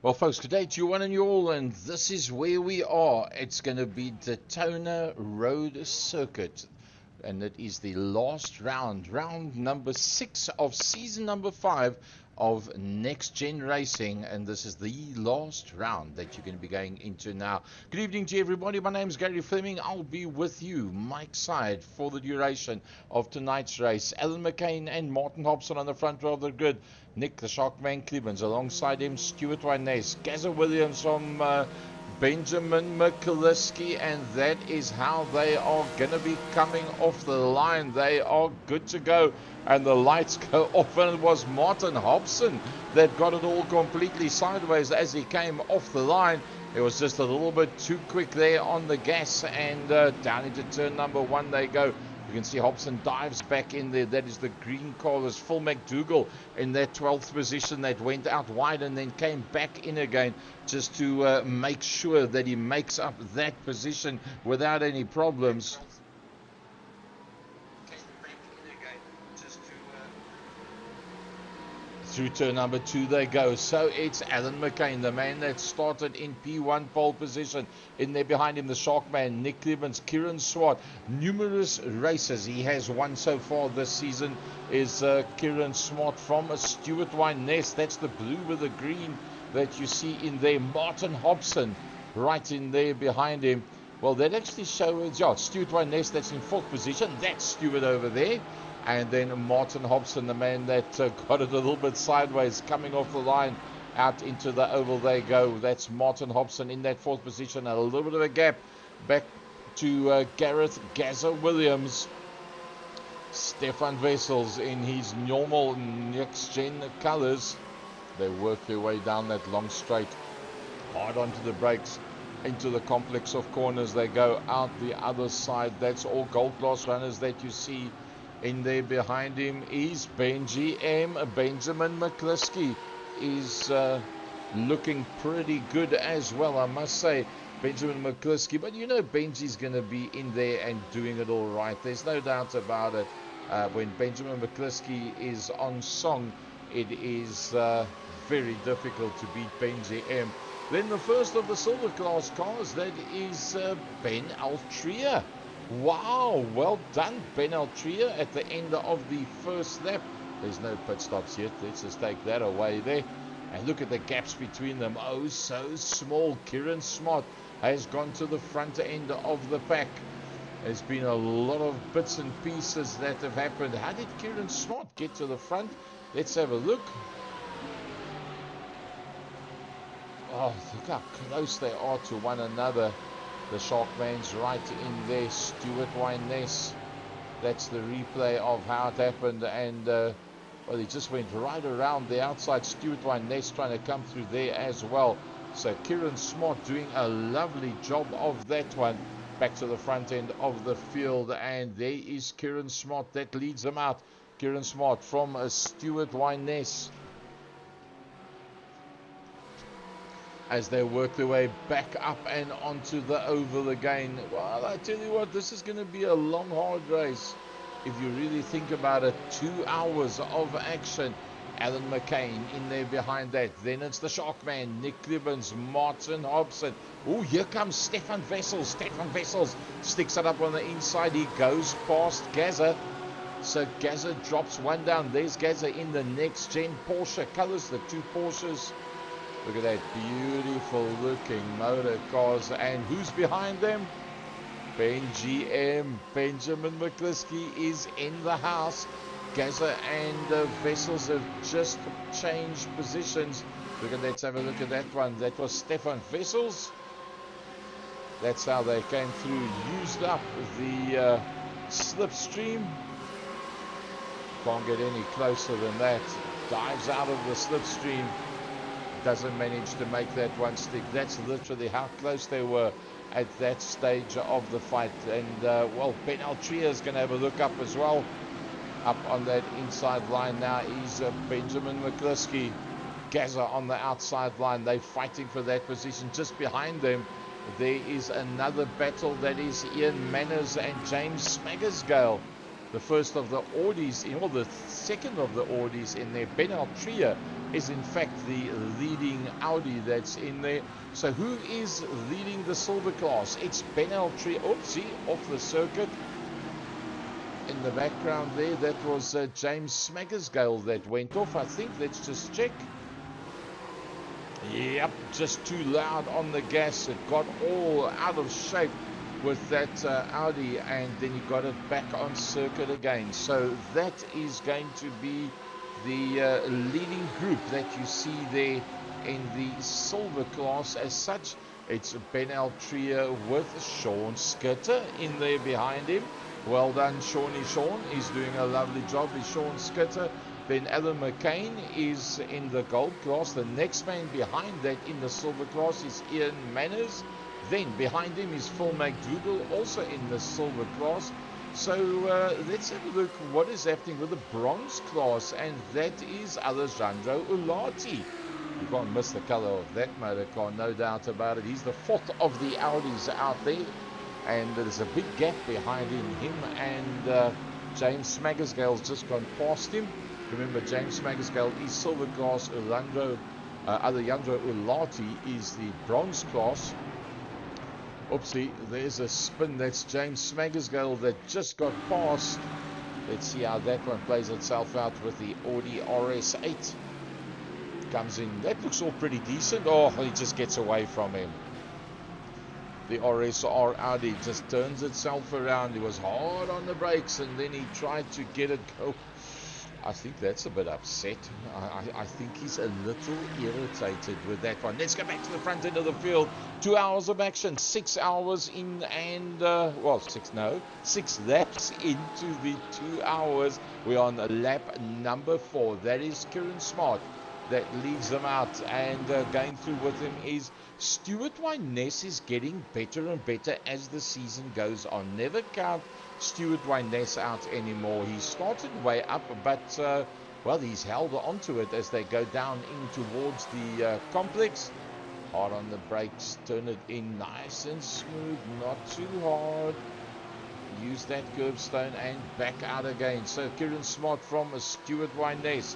Well, folks, good day to you one and you all, and this is where we are. It's going to be Daytona Road Circuit, and it is the last round, round number 6 of season number 5 of Nxtgen Racing, and this is the last round that you're going to be going into now. Good evening to everybody. My name is Gary Fleming. I'll be with you, Mike Side, for the duration of tonight's race. Alan McCain and Martin Hobson on the front row of the grid. Nick the Sharkman Clemens alongside him, Stuart Wyness, Gazza Williams from Benjamin McCluskey, and that is how they are going to be coming off the line. They are good to go, and the lights go off, and it was Martin Hobson that got it all completely sideways as he came off the line. It was just a little bit too quick there on the gas, and down into turn number 1 they go. You can see Hobson dives back in there. That is the green car. There's Phil McDougall in that 12th position that went out wide and then came back in again just to make sure that he makes up that position without any problems. Through turn number 2 they go. So it's Alan McCain, the man that started in P1 pole position. In there behind him, the Sharkman, Nick Clemens, Kieran Swart. Numerous races he has won so far this season is Kieran Swart from a Stuart Wyness. That's the blue with the green that you see in there. Martin Hobson right in there behind him. Well, that actually shows, Stuart Wyness, that's in 4th position. That's Stuart over there. And then Martin Hobson, the man that got it a little bit sideways, coming off the line out into the oval they go. That's Martin Hobson in that 4th position. A little bit of a gap back to Gareth Gazza Williams. Stefan Wessels in his normal Nxtgen colours. They work their way down that long straight, hard onto the brakes, into the complex of corners. They go out the other side. That's all gold class runners that you see. In there behind him is Benji M. Benjamin McCluskey is looking pretty good as well, I must say, Benjamin McCluskey. But you know Benji's going to be in there and doing it all right. There's no doubt about it. When Benjamin McCluskey is on song, it is very difficult to beat Benji M. Then the first of the silver class cars, that is Ben Altria. Wow, well done, Ben Altria, at the end of the first lap. There's no pit stops yet. Let's just take that away there. And look at the gaps between them. Oh, so small. Kieran Smart has gone to the front end of the pack. There's been a lot of bits and pieces that have happened. How did Kieran Smart get to the front? Let's have a look. Oh, look how close they are to one another. The Sharkman's right in there, Stuart Wyness. That's the replay of how it happened, and well, he just went right around the outside. Stuart Wyness trying to come through there as well. So Kieran Smart doing a lovely job of that one. Back to the front end of the field, and there is Kieran Smart that leads them out. Kieran Smart from Stuart Wyness, as they work their way back up and onto the oval again. Well, I tell you what, this is going to be a long, hard race. If you really think about it, 2 hours of action. Alan McCain in there behind that. Then it's the Sharkman, Nick Clemens, Martin Hobson. Oh, here comes Stefan Wessels. Stefan Wessels sticks it up on the inside. He goes past Gazza. So Gazza drops one down. There's Gazza in the Nxtgen Porsche colours, the 2 Porsches. Look at that beautiful looking motor cars. And who's behind them? Benji M. Benjamin McCluskey is in the house. Gazza and Wessels have just changed positions. Let's have a look at that one. That was Stefan Wessels. That's how they came through. Used up the slipstream. Can't get any closer than that. Dives out of the slipstream. Doesn't manage to make that one stick. That's literally how close they were at that stage of the fight. And well, Ben Altria is going to have a look up as well. Up on that inside line now is Benjamin McCluskey. Gazza on the outside line. They're fighting for that position. Just behind them, there is another battle. That is Ian Manners and James Smaggersgale. the first of the Audis, or the second of the Audis in there. Ben Altria is in fact the leading Audi that's in there. So who is leading the silver class? It's Ben Altria. Oopsie, off the circuit. In the background there, that was James Smaggersgale that went off, I think. Let's just check. Yep, just too loud on the gas. It got all out of shape with that Audi, and then you got it back on circuit again. So that is going to be the leading group that you see there in the silver class. As such, it's Ben Altria with Sean Skitter in there behind him. Well done, Shawnee Sean. He's doing a lovely job. Is Sean Skitter. Then Alan McCain is in the gold class. The next man behind that in the silver class is Ian Manners. Then behind him is Phil McDougall, also in the silver class. So let's have a look what is happening with the bronze class, and that is Alessandro Ulati. You can't miss the color of that motor car, no doubt about it. He's the fourth of the Audis out there, and there's a big gap behind him and James Smaggersgale's just gone past him. Remember, James Smaggersgale is silver class. Alejandro Ulati is the bronze class. Oopsie, there's a spin. That's James Smaggersgale that just got past. Let's see how that one plays itself out with the Audi RS8. Comes in. That looks all pretty decent. Oh, he just gets away from him. The RSR Audi just turns itself around. He was hard on the brakes, and then he tried to get it go. I think that's a bit upset. I think he's a little irritated with that one. Let's go back to the front end of the field. 2 hours of action, 6 hours in, and 6 laps into the 2 hours. We're on lap number 4. That is Kieran Smart that leads them out, and going through with him is Stuart Wyness. Is getting better and better as the season goes on. Never count Stuart Wyness out anymore. He started way up, but well, he's held onto it as they go down in towards the complex. Hard on the brakes, turn it in nice and smooth, not too hard. Use that curbstone and back out again. So Kieran Smart from Stuart Wyness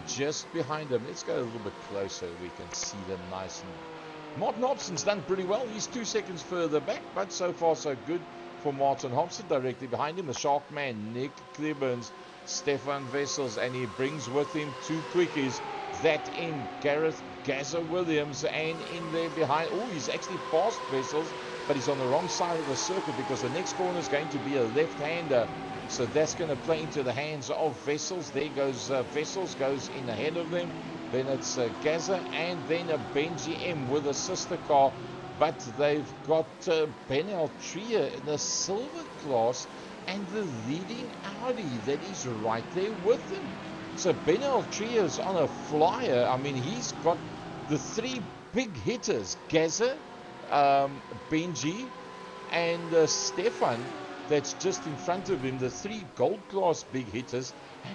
just behind him. Let's go a little bit closer. We can see them nice. And Martin Hobson's done pretty well. He's 2 seconds further back, but so far so good for Martin Hobson. Directly behind him, the shark man, Nick Cleburns, Stefan Wessels, and he brings with him 2 quickies. That in Gareth Gazza Williams, and in there behind, oh, he's actually past Wessels, but he's on the wrong side of the circuit because the next corner is going to be a left-hander. So that's going to play into the hands of Wessels. There goes Wessels, goes in ahead of them. Then it's Gazza, and then a Benji M with a sister car. But they've got Ben Altria in the silver class and the leading Audi that is right there with him. So Ben Altria is on a flyer. I mean, he's got the 3 big hitters, Gazza, Benji, and Stefan, that's just in front of him, the 3 gold class big hitters,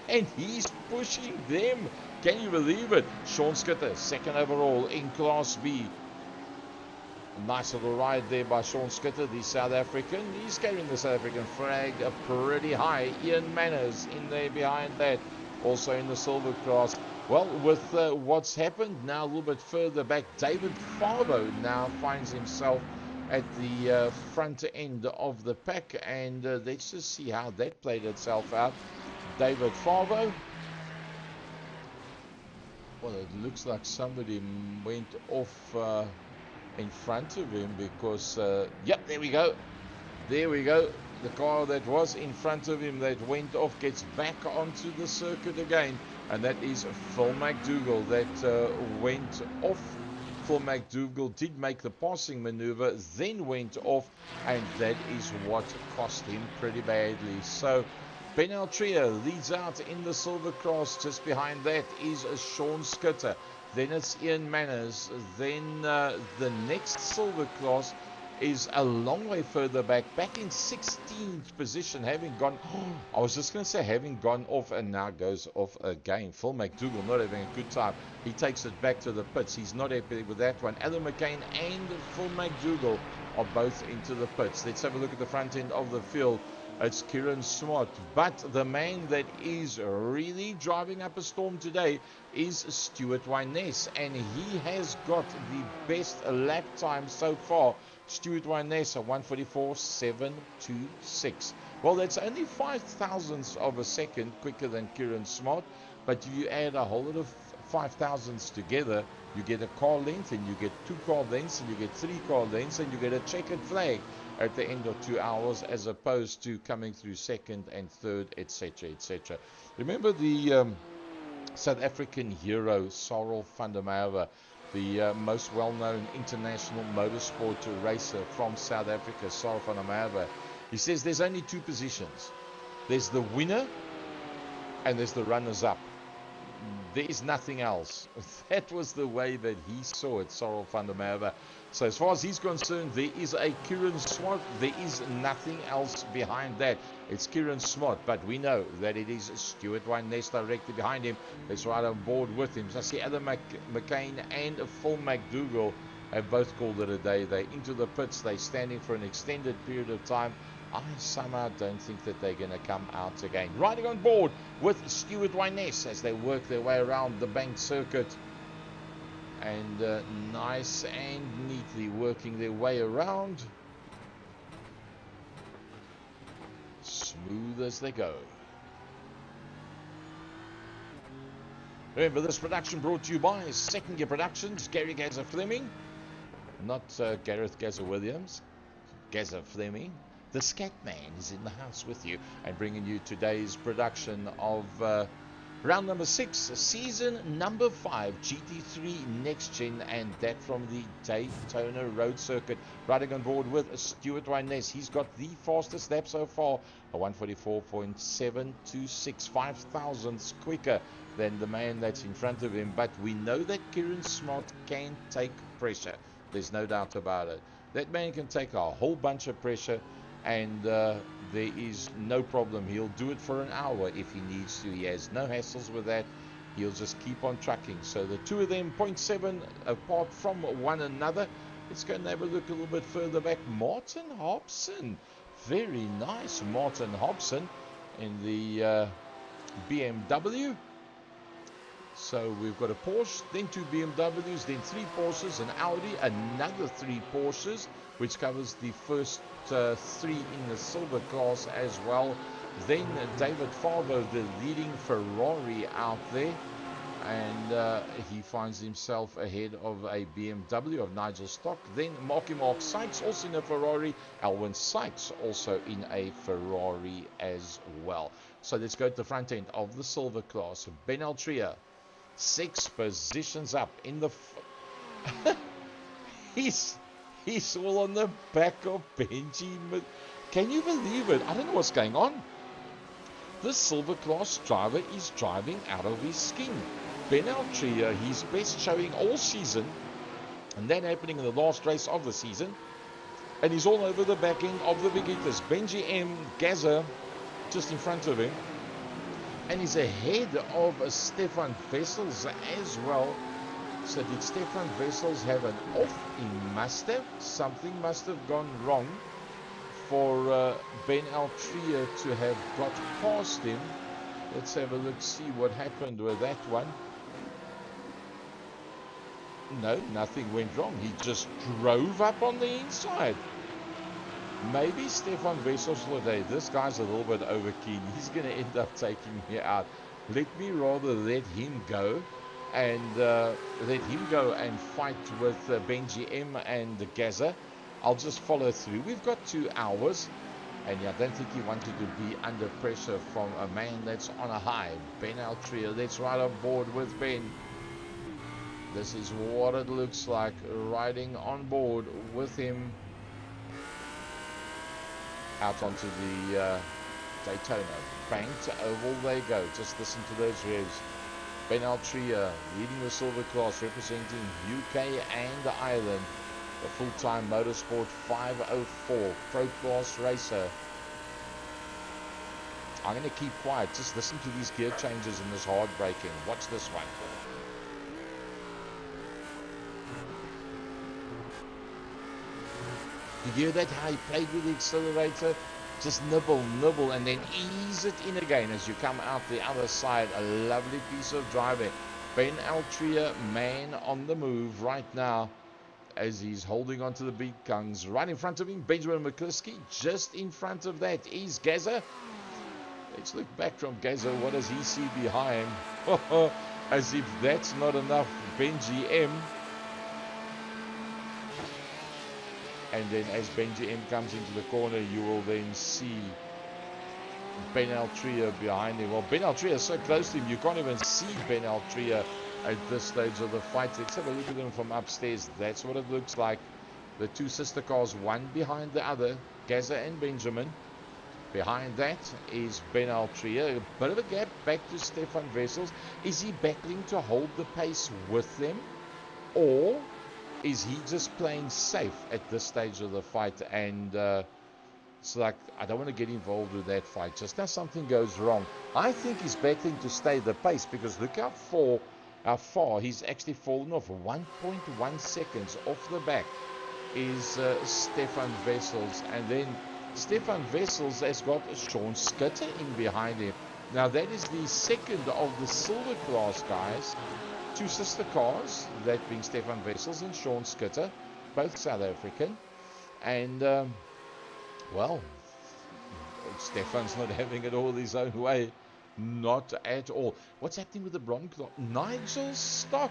and he's pushing them. Can you believe it? Sean Skitter, second overall in Class B. Nice little ride there by Sean Skitter, the South African. He's carrying the South African flag pretty high. Ian Manners in there behind that, also in the silver class. Well, with what's happened now a little bit further back, David Farbo now finds himself at the front end of the pack, and let's just see how that played itself out. David Farbo. Well, it looks like somebody went off in front of him because, yep, there we go. There we go. The car that was in front of him that went off gets back onto the circuit again, and that is Phil McDougall that went off. Phil McDougall did make the passing maneuver, then went off, and that is what cost him pretty badly. So Ben Altria leads out in the silver class. Just behind that is Sean Skitter. Then it's Ian Manners. Then the next silver class is a long way further back in 16th position, having gone, I was just going to say having gone off, and now goes off again. Phil McDougall not having a good time. He takes it back to the pits. He's not happy with that one. Alan McCain and Phil McDougall are both into the pits. Let's have a look at the front end of the field. It's Kieran Swart. But the man that is really driving up a storm today is Stuart Wyness, and he has got the best lap time so far. Stuart Wyness, 1:44.726. Well, that's only 5 thousandths of a second quicker than Kieran Smart, but if you add a whole lot of 5 thousandths together, you get a car length, and you get 2 car lengths, and you get 3 car lengths, and you get a checkered flag at the end of 2 hours, as opposed to coming through second and third, etc., etc. Remember the South African hero, Cyril van der Merwe, the most well-known international motorsport racer from South Africa, Cyril van der Merwe. He says there's only 2 positions. There's the winner and there's the runners-up. There is nothing else. That was the way that he saw it, Cyril van der Merwe. So as far as he's concerned, there is a Kieran Swart. There is nothing else behind that. It's Kieran Swart, but we know that it is Stuart Wyness directly behind him. That's right on board with him. So I see Adam McCain and Phil McDougall have both called it a day. They're into the pits. They're standing for an extended period of time. I somehow don't think that they're going to come out again. Riding on board with Stuart Wyness as they work their way around the banked circuit. And nice and neatly working their way around. Smooth as they go. Remember, this production brought to you by Second Gear Productions, Gary Gaza Fleming. Not Gareth Gaza Williams, Gaza Fleming. The Scat Man is in the house with you and bringing you today's production of round number 6, season number 5, GT3 Nxtgen, and that from the Daytona Road circuit. Riding on board with Stuart Wyness. He's got the fastest lap so far, a 1:44.726, 5 thousandths quicker than the man that's in front of him. But we know that Kieran Smart can take pressure. There's no doubt about it. That man can take a whole bunch of pressure, and there is no problem. He'll do it for an hour if he needs to. He has no hassles with that. He'll just keep on trucking. So the two of them, 0.7 apart from one another. Let's go and have a look a little bit further back. Martin Hobson. Very nice, Martin Hobson in the BMW. So we've got a Porsche, then 2 BMWs, then 3 Porsches, an Audi, another 3 Porsches, which covers the first 3 in the silver class as well. Then David Farbo, the leading Ferrari out there, and he finds himself ahead of a BMW of Nigel Stock. Then Marky Mark Sykes, also in a Ferrari. Alwyn Sykes, also in a Ferrari as well. So let's go to the front end of the silver class. Ben Altria, 6 positions up in the... He's all on the back of Benji. Can you believe it? I don't know what's going on. This silver class driver is driving out of his skin. Ben Altria, his best showing all season, and that happening in the last race of the season. And he's all over the back end of the big hitters. Benji M. Gaza just in front of him. And he's ahead of Stefan Wessels as well. So did Stefan Wessels have an off? He must have. Something must have gone wrong for Ben Altria to have got past him. Let's have a look, see what happened with that one. No, nothing went wrong. He just drove up on the inside. Maybe Stefan Wessels thought, hey, this guy's a little bit overkeen. He's going to end up taking me out. Let me rather let him go and fight with Benji M and Gaza. I'll just follow through. We've got 2 hours, and I don't think he wanted to be under pressure from a man that's on a high. Ben Altria, let's ride on board with Ben. This is what it looks like riding on board with him out onto the Daytona. Banked oval they go. Just listen to those revs. Ben Altria leading the silver class, representing UK and Ireland. The full-time motorsport 504 pro class racer. I'm going to keep quiet. Just listen to these gear changes and this hard braking. Watch this one. You hear that? How he played with the accelerator. Just nibble, nibble, and then ease it in again as you come out the other side. A lovely piece of driving. Ben Altria, man on the move right now as he's holding on to the big guns. Right in front of him, Benjamin McCliskey. Just in front of that is Gaza. Let's look back from Gaza. What does he see behind him? As if that's not enough, Benji M. And then as Benji M comes into the corner, you will then see Ben Altria behind him. Well, Ben Altria is so close to him, you can't even see Ben Altria at this stage of the fight. Let's have a look at them from upstairs. That's what it looks like. The two sister cars, one behind the other, Gaza and Benjamin. Behind that is Ben Altria. A bit of a gap back to Stefan Wessels. Is he battling to hold the pace with them? Or is he just playing safe at this stage of the fight? And it's like, I don't want to get involved with that fight. Just now something goes wrong. I think he's battling to stay the pace, because look how far he's actually fallen off. 1.1 seconds off the back is Stefan Wessels. And then Stefan Wessels has got Sean Skitter in behind him. Now that is the second of the silver class guys. Two sister cars, that being Stefan Wessels and Sean Skitter, both South African. And well, Stefan's not having it all his own way. Not at all. What's happening with the Bronco? Nigel Stock.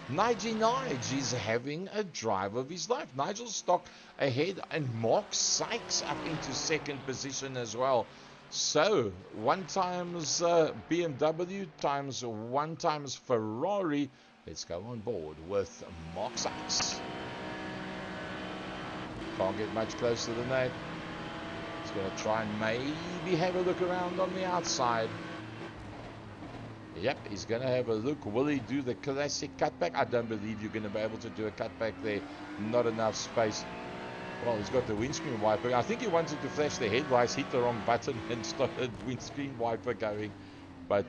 Nige is having a drive of his life. Nigel Stock ahead, and Mark Sykes up into second position as well. So 1 times BMW times 1 times Ferrari. Let's go on board with Mark Sykes. Can't get much closer than that. He's going to try and maybe have a look around on the outside. Yep, he's going to have a look. Will he do the classic cutback? I don't believe you're going to be able to do a cutback there. Not enough space. Well, he's got the windscreen wiper. I think he wanted to flash the headlights, hit the wrong button, and started windscreen wiper going. But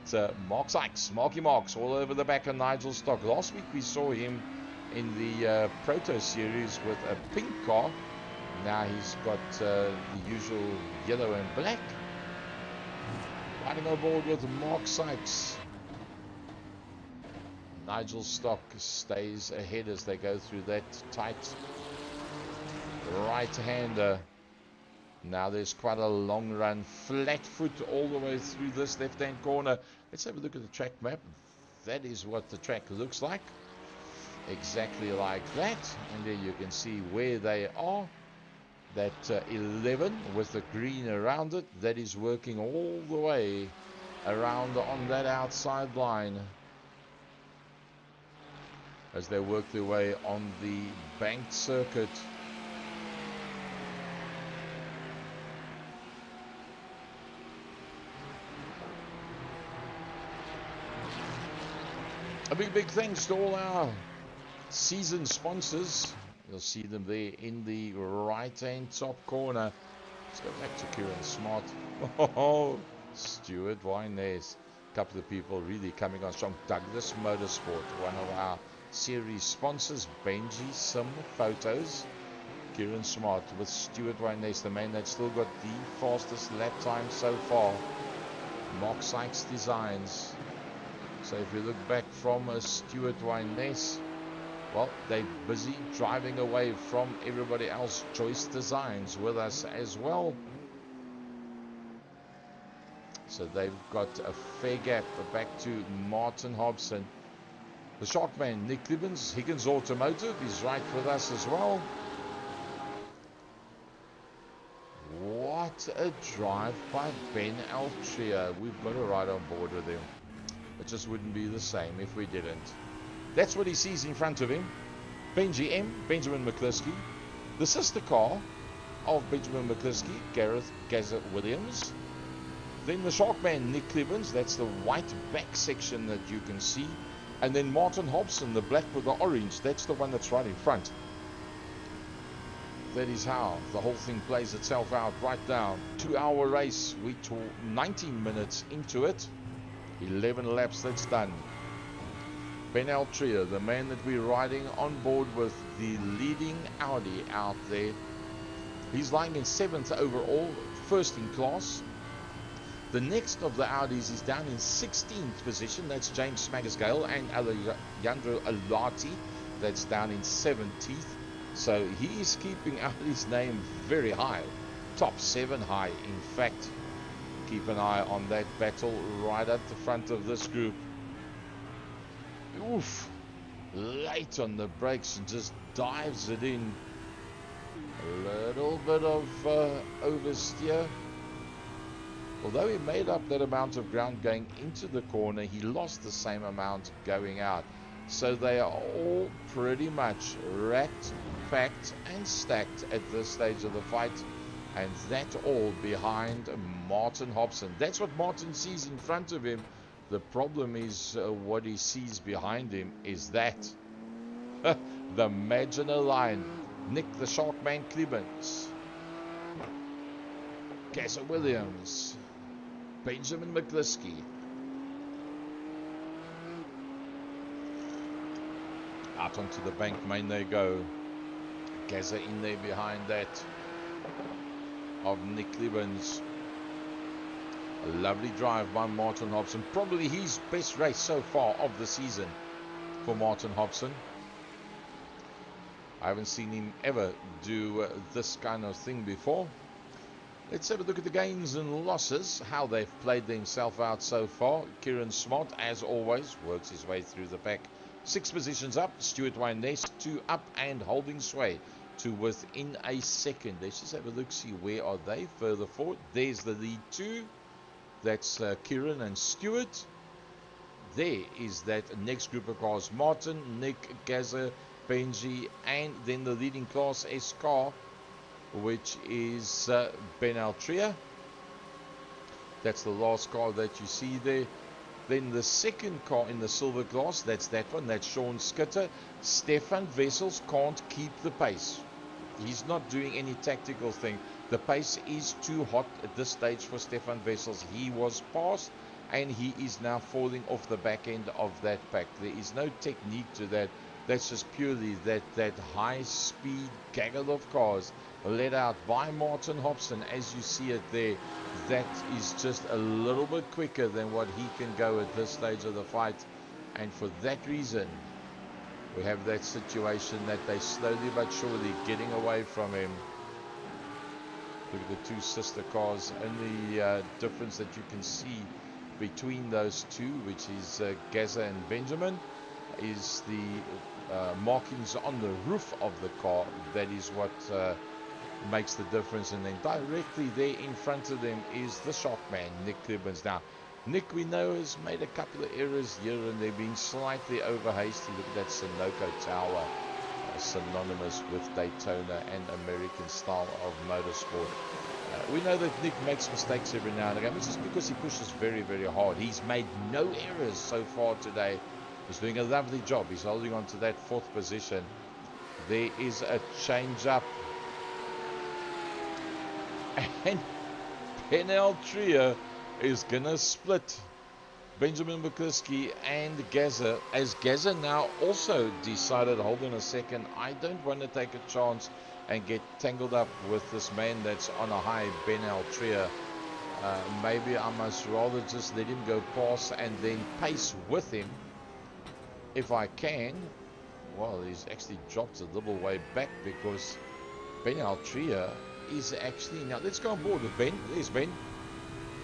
Mark Sykes, Marky Marks, all over the back of Nigel Stock. Last week we saw him in the Proto Series with a pink car. Now he's got the usual yellow and black. Riding on board with Mark Sykes. Nigel Stock stays ahead as they go through that tight right-hander. Now there's quite a long run, flat foot all the way through this left-hand corner. Let's have a look at the track map. That is what the track looks like. Exactly like that. And there you can see where they are. That 11 with the green around it, that is working all the way around on that outside line as they work their way on the banked circuit. A big thanks to all our season sponsors. You'll see them there in the right-hand top corner. Let's go back to Kieran Smart. Oh, Stuart Wyness. A couple of people really coming on strong. Douglas Motorsport, one of our series sponsors. Benji Sim Photos. Kieran Smart with Stuart Wyness, the man that's still got the fastest lap time so far. Mark Sykes Designs. So if you look back from Stuart Wyness, well, they're busy driving away from everybody else. Choice Designs with us as well. So they've got a fair gap back to Martin Hobson. The Sharkman, Nick Gibbons, Higgins Automotive, is right with us as well. What a drive by Ben Altria. We've got to ride on board with him. It just wouldn't be the same if we didn't. That's what he sees in front of him. Benji M, Benjamin McCliskey. The sister car of Benjamin McCliskey, Gareth Gaza Williams. Then the Sharkman, Nick Clevens. That's the white back section that you can see. And then Martin Hobson, the black with the orange. That's the one that's right in front. That is how the whole thing plays itself out right now. 2-hour race. We took 19 minutes into it. 11 laps, that's done. Ben Altria, the man that we're riding on board with, the leading Audi out there. He's lying in 7th overall, first in class. The next of the Audis is down in 16th position. That's James Magasgale and Alejandro Alati. That's down in 17th. So he is keeping Audi's name very high. Top 7 high, in fact. Keep an eye on that battle right at the front of this group. Oof. Late on the brakes and just dives it in. A little bit of oversteer. Although he made up that amount of ground going into the corner, he lost the same amount going out. So they are all pretty much racked, packed and stacked at this stage of the fight. And that all behind Martin Hobson. That's what Martin sees in front of him. The problem is what he sees behind him is that. The Maginot Line. Nick the Sharkman Clemens. Gaza Williams. Benjamin McGlisky. Out onto the bank main they go. Gaza in there behind that of Nick Clemens. A lovely drive by Martin Hobson. Probably his best race so far of the season for Martin Hobson. I haven't seen him ever do this kind of thing before. Let's have a look at the gains and losses, how they've played themselves out so far. Kieran Smart, as always, works his way through the pack. 6 positions up. Stuart Wyness 2 up and holding sway to within a second. Let's just have a look, see where are they further forward. There's the lead 2. That's Kieran and Stuart. There is that next group of cars. Martin, Nick, Gaza, Benji, and then the leading class S car, which is Ben Altria. That's the last car that you see there. Then the second car in the silver class, that's that one, that's Sean Skitter. Stefan Wessels can't keep the pace. He's not doing any tactical thing. The pace is too hot at this stage for Stefan Wessels. He was passed and he is now falling off the back end of that pack. There is no technique to that. That's just purely that high speed gaggle of cars led out by Martin Hobson, as you see it there. That is just a little bit quicker than what he can go at this stage of the fight, and for that reason we have that situation that they slowly but surely getting away from him. Look at the 2 sister cars. Only difference that you can see between those 2, which is Gaza and Benjamin, is the markings on the roof of the car. That is what makes the difference. And then directly there in front of them is the Sharkman, Nick Clemens. Now, Nick, we know, has made a couple of errors here and they're being slightly over hasty. Look at that Sunoco Tower, synonymous with Daytona and American style of motorsport. We know that Nick makes mistakes every now and again. It's just because he pushes very, very hard. He's made no errors so far today. He's doing a lovely job. He's holding on to that 4th position. There is a change up. And Penel Trio is going to split Benjamin McCliskey and Gaza. As Gaza now also decided, hold on a second, I don't want to take a chance and get tangled up with this man that's on a high, Ben Altria. Maybe I must rather just let him go past and then pace with him if I can. Well, he's actually dropped a little way back because Ben Altria is actually, now let's go on board with Ben. There's Ben.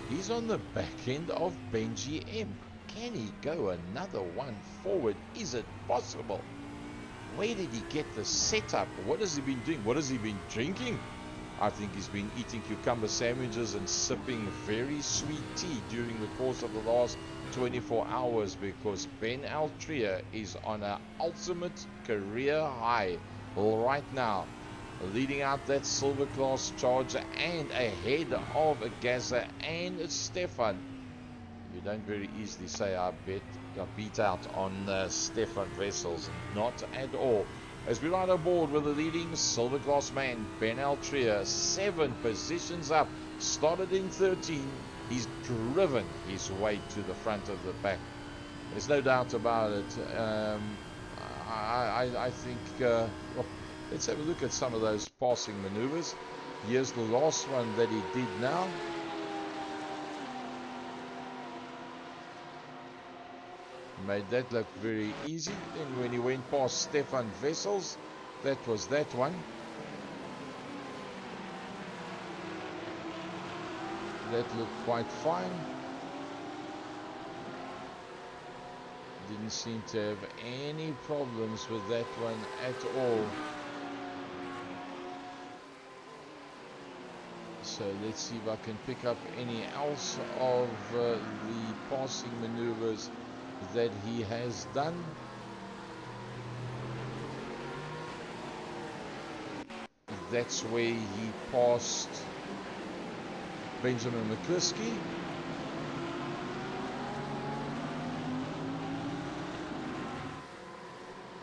He's on the back end of Benji M. Can he go another one forward? Is it possible? Where did he get the setup? What has he been doing? What has he been drinking? I think he's been eating cucumber sandwiches and sipping very sweet tea during the course of the last 24 hours, because Ben Altria is on an ultimate career high right now, leading out that silver class Charger and ahead of Gaza and Stefan. You don't very easily say I beat out on Stefan Wessels, not at all. As we ride aboard with the leading silver class man, Ben Altria, 7 positions up, started in 13. He's driven his way to the front of the pack. There's no doubt about it. I think, well, let's have a look at some of those passing maneuvers. Here's the last one that he did now. Made that look very easy. Then when he went past Stefan Wessels, that was that one. That looked quite fine. Didn't seem to have any problems with that one at all. So let's see if I can pick up any else of the passing maneuvers that he has done. That's where he passed Benjamin McCliskey.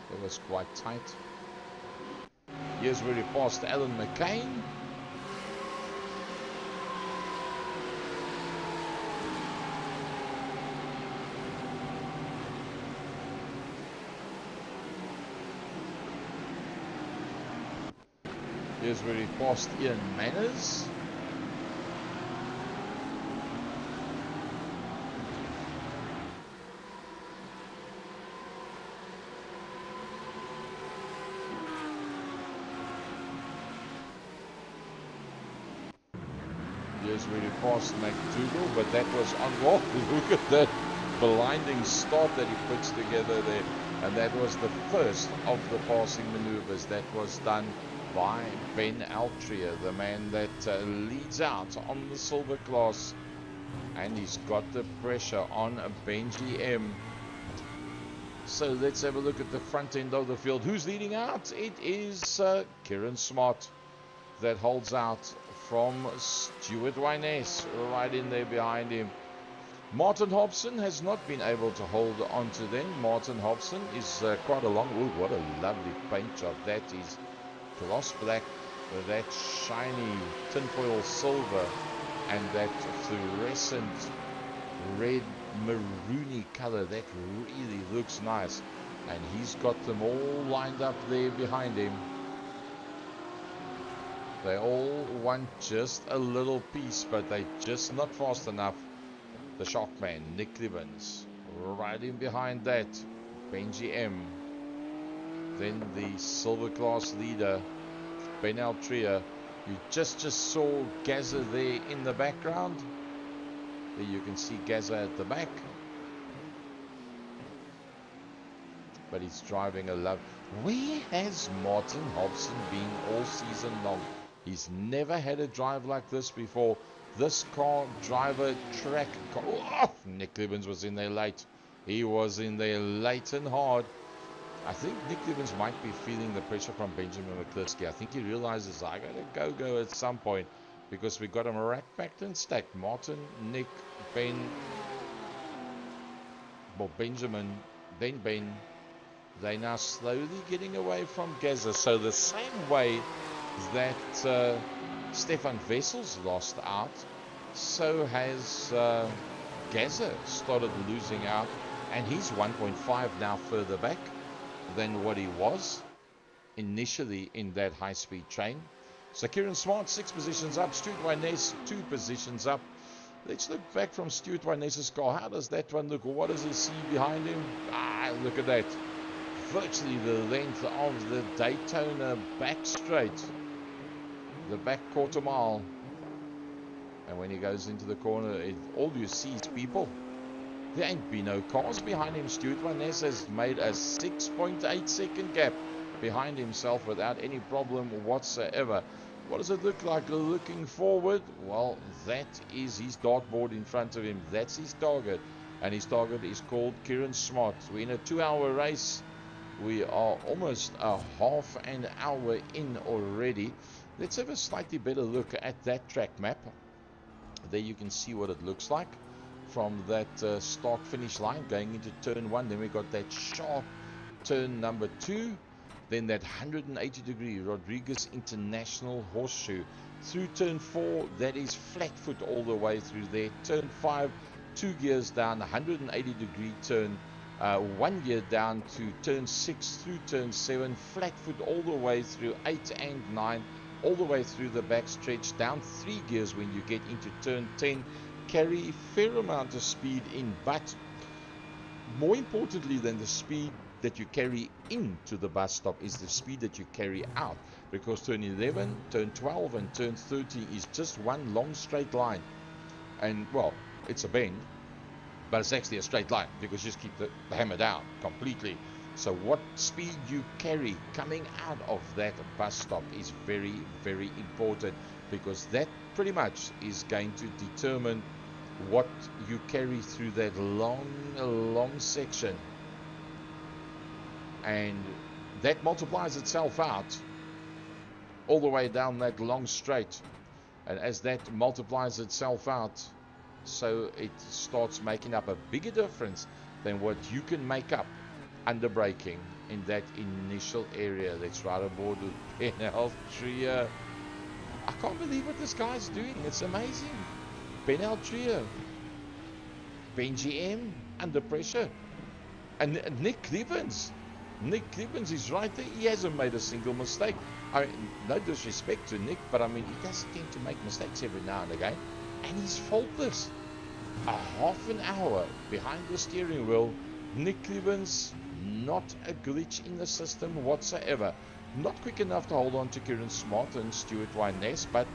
That was quite tight. Here's where he passed Alan McCain. Here's where he passed Ian Manners. Here's where he passed McDougall, but that was on. Oh, look at that blinding start that he puts together there. And that was the first of the passing maneuvers that was done by Ben Altria, the man that leads out on the silver class, and he's got the pressure on Benji M. So let's have a look at the front end of the field. Who's leading out? It is Kieran Smart that holds out from Stuart Wyness right in there behind him. Martin Hobson has not been able to hold on to them. Martin Hobson is quite a long. Ooh, what a lovely paint job that is. Gloss black with that shiny tinfoil silver and that fluorescent red maroony color. That really looks nice, and he's got them all lined up there behind him. They all want just a little piece, but they're just not fast enough. The Shockman, Nick Clivens, right in behind that, Benji M. Then the silver class leader, Ben Altria. You just saw Gaza there in the background. There you can see Gaza at the back. But he's driving a love. Where has Martin Hobson been all season long? He's never had a drive like this before. This car, driver, track car. Oh, Nick Clivens was in there late. He was in there late and hard. I think Nick Clivens might be feeling the pressure from Benjamin McCliskey. I think he realizes I gotta go at some point, because we got him rack-packed and stacked. Martin, Nick, Ben, well, Benjamin, then Ben. They're now slowly getting away from Gaza. So the same way that Stefan Wessels lost out, so has Gaza started losing out, and he's 1.5 now further back than what he was initially in that high-speed train. So Kieran Smart 6 positions up, Stuart Wyness 2 positions up. Let's look back from Stuart Wyness's car. How does that one look? What does he see behind him? Look at that. Virtually the length of the Daytona back straight, the back quarter mile. And when he goes into the corner, all you see is people. There ain't been no cars behind him. Stuart Wyness has made a 6.8 second gap behind himself without any problem whatsoever. What does it look like looking forward? Well, that is his dartboard in front of him. That's his target, and his target is called Kieran Smart. We're in a 2-hour race. We are almost a half an hour in already. Let's have a slightly better look at that track map. There you can see what it looks like from that start-finish line going into turn 1. Then we got that sharp turn number 2. Then that 180-degree Rodriguez International horseshoe. Through turn 4, that is flat foot all the way through there. Turn 5, 2 gears down, 180-degree turn. 1 gear down to turn 6 through turn 7, flat foot all the way through 8 and 9. all the way through the back stretch, down 3 gears when you get into turn 10. Carry a fair amount of speed in, but more importantly than the speed that you carry into the bus stop is the speed that you carry out, because turn 11, turn 12 and turn 13 is just one long straight line, and well, it's a bend, but it's actually a straight line because you just keep the hammer down completely. So what speed you carry coming out of that bus stop is very, very important, because that pretty much is going to determine what you carry through that long section, and that multiplies itself out all the way down that long straight, and as that multiplies itself out, so it starts making up a bigger difference than what you can make up under braking in that initial area. That's right aboard with Nxtgen. I can't believe what this guy's doing. It's amazing. Nxtgen, Benji M under pressure, and Nick Cleveland is right there. He hasn't made a single mistake. I mean, no disrespect to Nick, but I mean, he does tend to make mistakes every now and again, and he's faultless. A half an hour behind the steering wheel. Nick Cleveland's not a glitch in the system whatsoever. Not quick enough to hold on to Kieran Smart and Stuart Wyness, but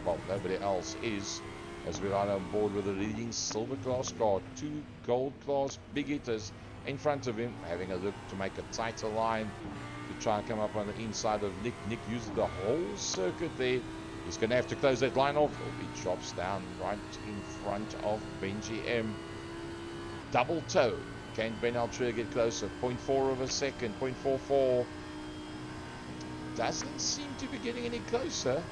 well, nobody else is, as we ride on board with a leading silver class car. 2 gold class big hitters in front of him, having a look to make a tighter line to try and come up on the inside of Nick. Nick uses the whole circuit there. He's going to have to close that line off, or he drops down right in front of Benji M. Double toe. Can Nxtgen get closer? 0.4 of a second, 0.44. Doesn't seem to be getting any closer.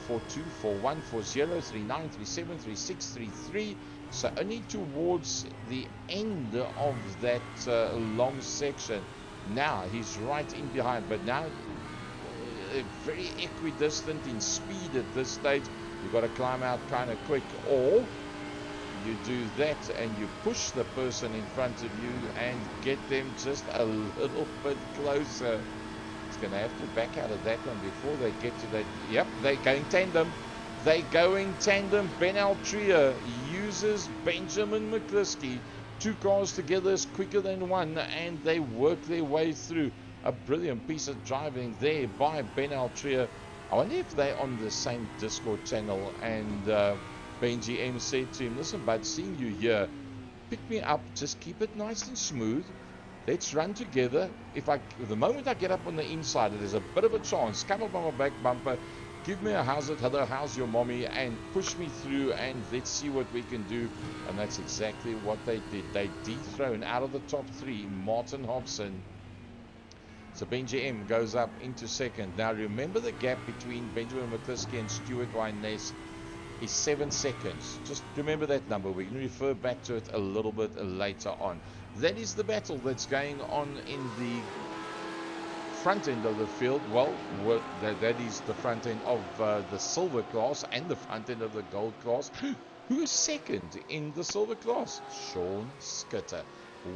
42, 41, 40, 39, 37, 36, 33. So only towards the end of that long section. Now he's right in behind, but now very equidistant in speed at this stage. You've got to climb out kind of quick, or you do that and you push the person in front of you and get them just a little bit closer. It's going to have to back out of that one before they get to that. Yep, they're going tandem. They going tandem. Nxtgen uses Benjamin McCliskey. 2 cars together is quicker than one, and they work their way through. A brilliant piece of driving there by Nxtgen. I wonder if they're on the same Discord channel, and Benji M said to him, listen bud, seeing you here, pick me up, just keep it nice and smooth. Let's run together. The moment I get up on the inside, there's a bit of a chance. Come up on my back bumper, give me a how's it, hello, how's your mommy, and push me through, and let's see what we can do. And that's exactly what they did. They dethroned out of the top 3 Martin Hobson. So Benji M goes up into second. Now remember, the gap between Benjamin McCliskey and Stuart Wyness is 7 seconds. Just remember that number. We can refer back to it a little bit later on. That is the battle that's going on in the front end of the field. Well, that is the front end of the silver class and the front end of the gold class. Who is second in the silver class? Sean Skitter.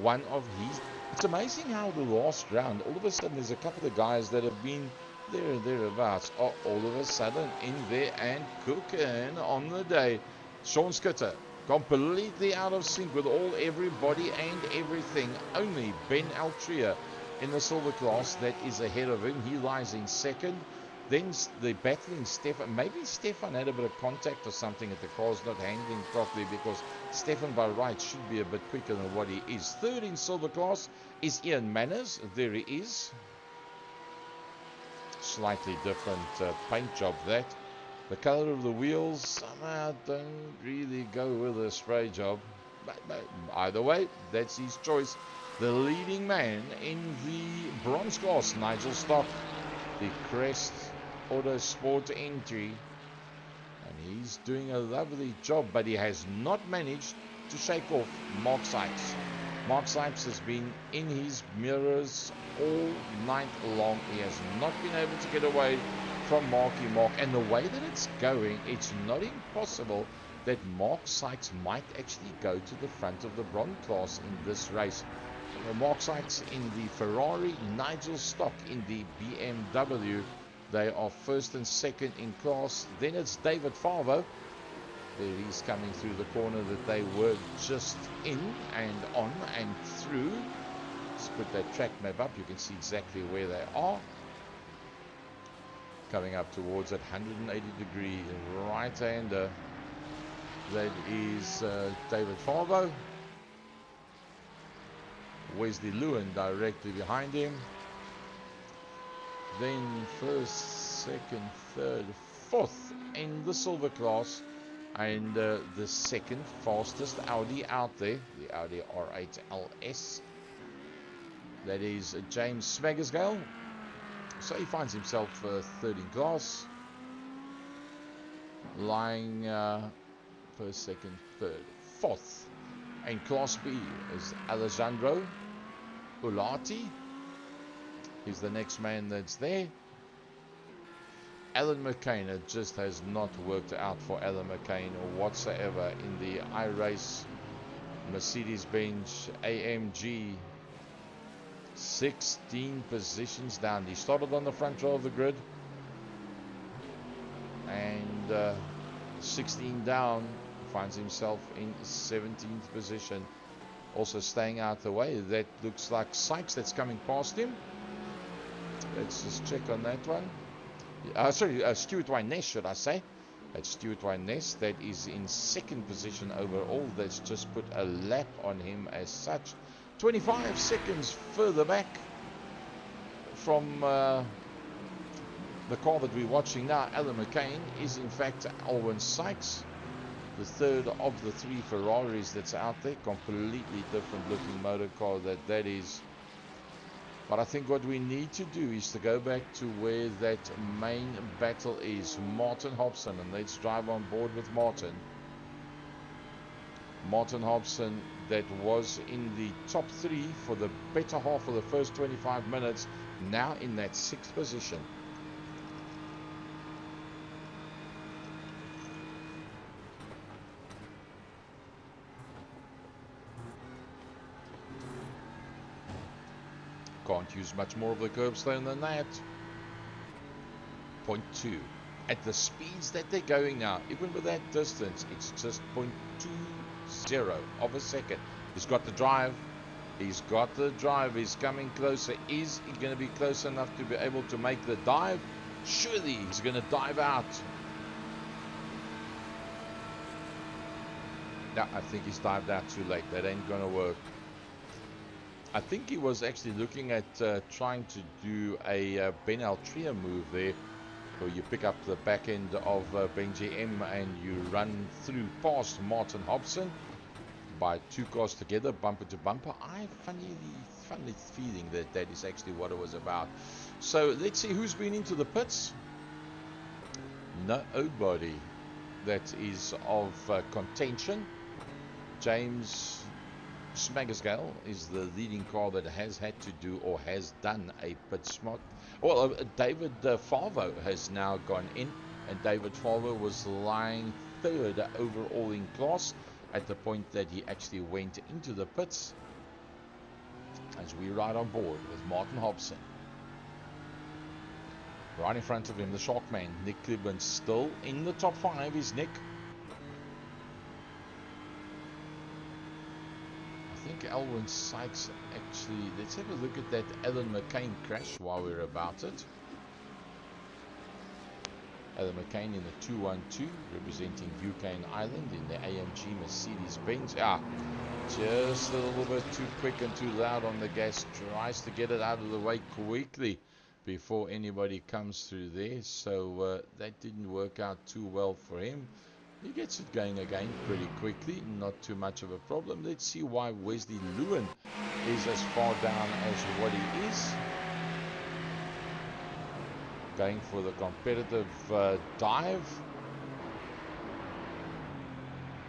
One of his. It's amazing how the last round, all of a sudden there's a couple of guys that have been there and thereabouts are all of a sudden in there and cooking on the day. Sean Skitter completely out of sync with everybody and everything. Only Nxtgen in the silver class that is ahead of him. He lies in second. Then the battling Stefan. Maybe Stefan had a bit of contact or something at the car's not handling properly, because Stefan by right should be a bit quicker than what he is. Third in silver class is Ian Manners. There he is. Slightly different paint job that. The color of the wheels somehow don't really go with a spray job. But either way, that's his choice. The leading man in the bronze class, Nigel Stock, the Crest Autosport entry, and he's doing a lovely job, but he has not managed to shake off Mark Sykes. Mark Sykes has been in his mirrors all night long. He has not been able to get away from Marky Mark, and the way that it's going, it's not impossible that Mark Sykes might actually go to the front of the bronze class in this race. Mark Sykes in the Ferrari, Nigel Stock in the BMW. They are first and second in class. Then it's David Farvo. There he's coming through the corner that they were just in and on and through. Let's put that track map up. You can see exactly where they are. Coming up towards that 180-degree right-hander. That is David Farvo. Wesley Lewin directly behind him. Then first, second, third, fourth in the silver class. And the second fastest Audi out there, the Audi R8 LS. That is James Smagersgale. So he finds himself third in class. Lying first, second, third, fourth. And class B is Alessandro Ulati. He's the next man that's there. Alan McCain, it just has not worked out for Alan McCain whatsoever in the iRace Mercedes-Benz AMG. 16 positions down. He started on the front row of the grid. And 16 down, finds himself in 17th position. Also staying out the way. That looks like Sykes that's coming past him. Let's just check on that one. Stuart Wyness, should I say. That's Stuart Wyness. That is in second position overall. That's just put a lap on him as such. 25 seconds further back from the car that we're watching now. Alan McCain is in fact Alwyn Sykes, the third of the three Ferraris that's out there. Completely different looking motor car that is. But I think what we need to do is to go back to where that main battle is. Martin Hobson, and let's drive on board with Martin. Martin Hobson, that was in the top three for the better half of the first 25 minutes, now in that sixth position. Can't use much more of the curbstone than that. 0.2. At the speeds that they're going now, even with that distance, it's just 0.20 of a second. He's got the drive. He's got the drive. He's coming closer. Is he going to be close enough to be able to make the dive? Surely he's going to dive out. No, I think he's dived out too late. That ain't going to work. I think he was actually looking at trying to do a Ben Altria move there, where you pick up the back end of Benji M and you run through past Martin Hobson by two cars together, bumper to bumper. I funny feeling that is actually what it was about. So let's see who's been into the pits. Nobody that is of contention. James Smagersgale is the leading car that has had to do or has done a pit smart. Well, David Farvo has now gone in, and David Farvo was lying third overall in class at the point that he actually went into the pits. As we ride on board with Martin Hobson. Right in front of him, the Sharkman, Nick Clibban, still in the top 5 is Nick. I think Alwyn Sykes actually, let's have a look at that Alan McCain crash while we're about it. Alan McCain in the 212 representing UK and Ireland in the AMG Mercedes-Benz. Just a little bit too quick and too loud on the gas. Tries to get it out of the way quickly before anybody comes through there. So that didn't work out too well for him. He gets it going again pretty quickly, not too much of a problem. Let's see why Wesley Lewin is as far down as what he is. Going for the competitive dive.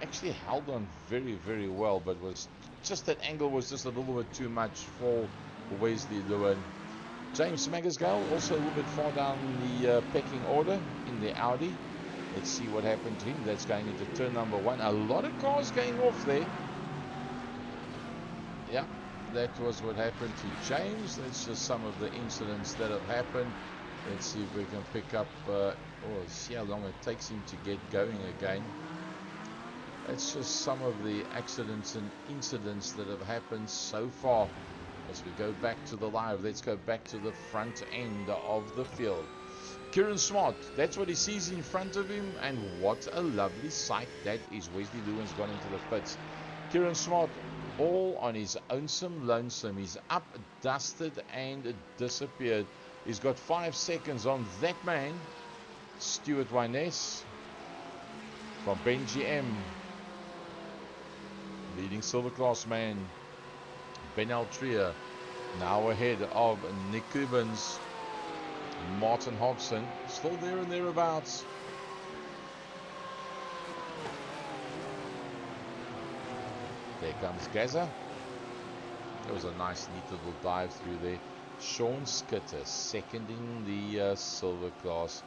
Actually held on very, very well, but was just that angle was just a little bit too much for Wesley Lewin. James Smagersgale also a little bit far down the pecking order in the Audi. Let's see what happened to him. That's going into turn number 1. A lot of cars going off there. Yeah, that was what happened to James. That's just some of the incidents that have happened. Let's see if we can pick up, see how long it takes him to get going again. That's just some of the accidents and incidents that have happened so far. As we go back to the live, let's go back to the front end of the field. Kieran Smart, that's what he sees in front of him, and what a lovely sight that is. Wesley Lewin's gone into the pits. Kieran Smart, all on his lonesome. He's up, dusted, and disappeared. He's got 5 seconds on that man, Stuart Wyness from Benji M. Leading silver class man, Ben Altria, now ahead of Nick Gibbons. Martin Hobson, still there and thereabouts. There comes Gaza. That was a nice, neat little dive through there. Sean Skitter, seconding the silver class.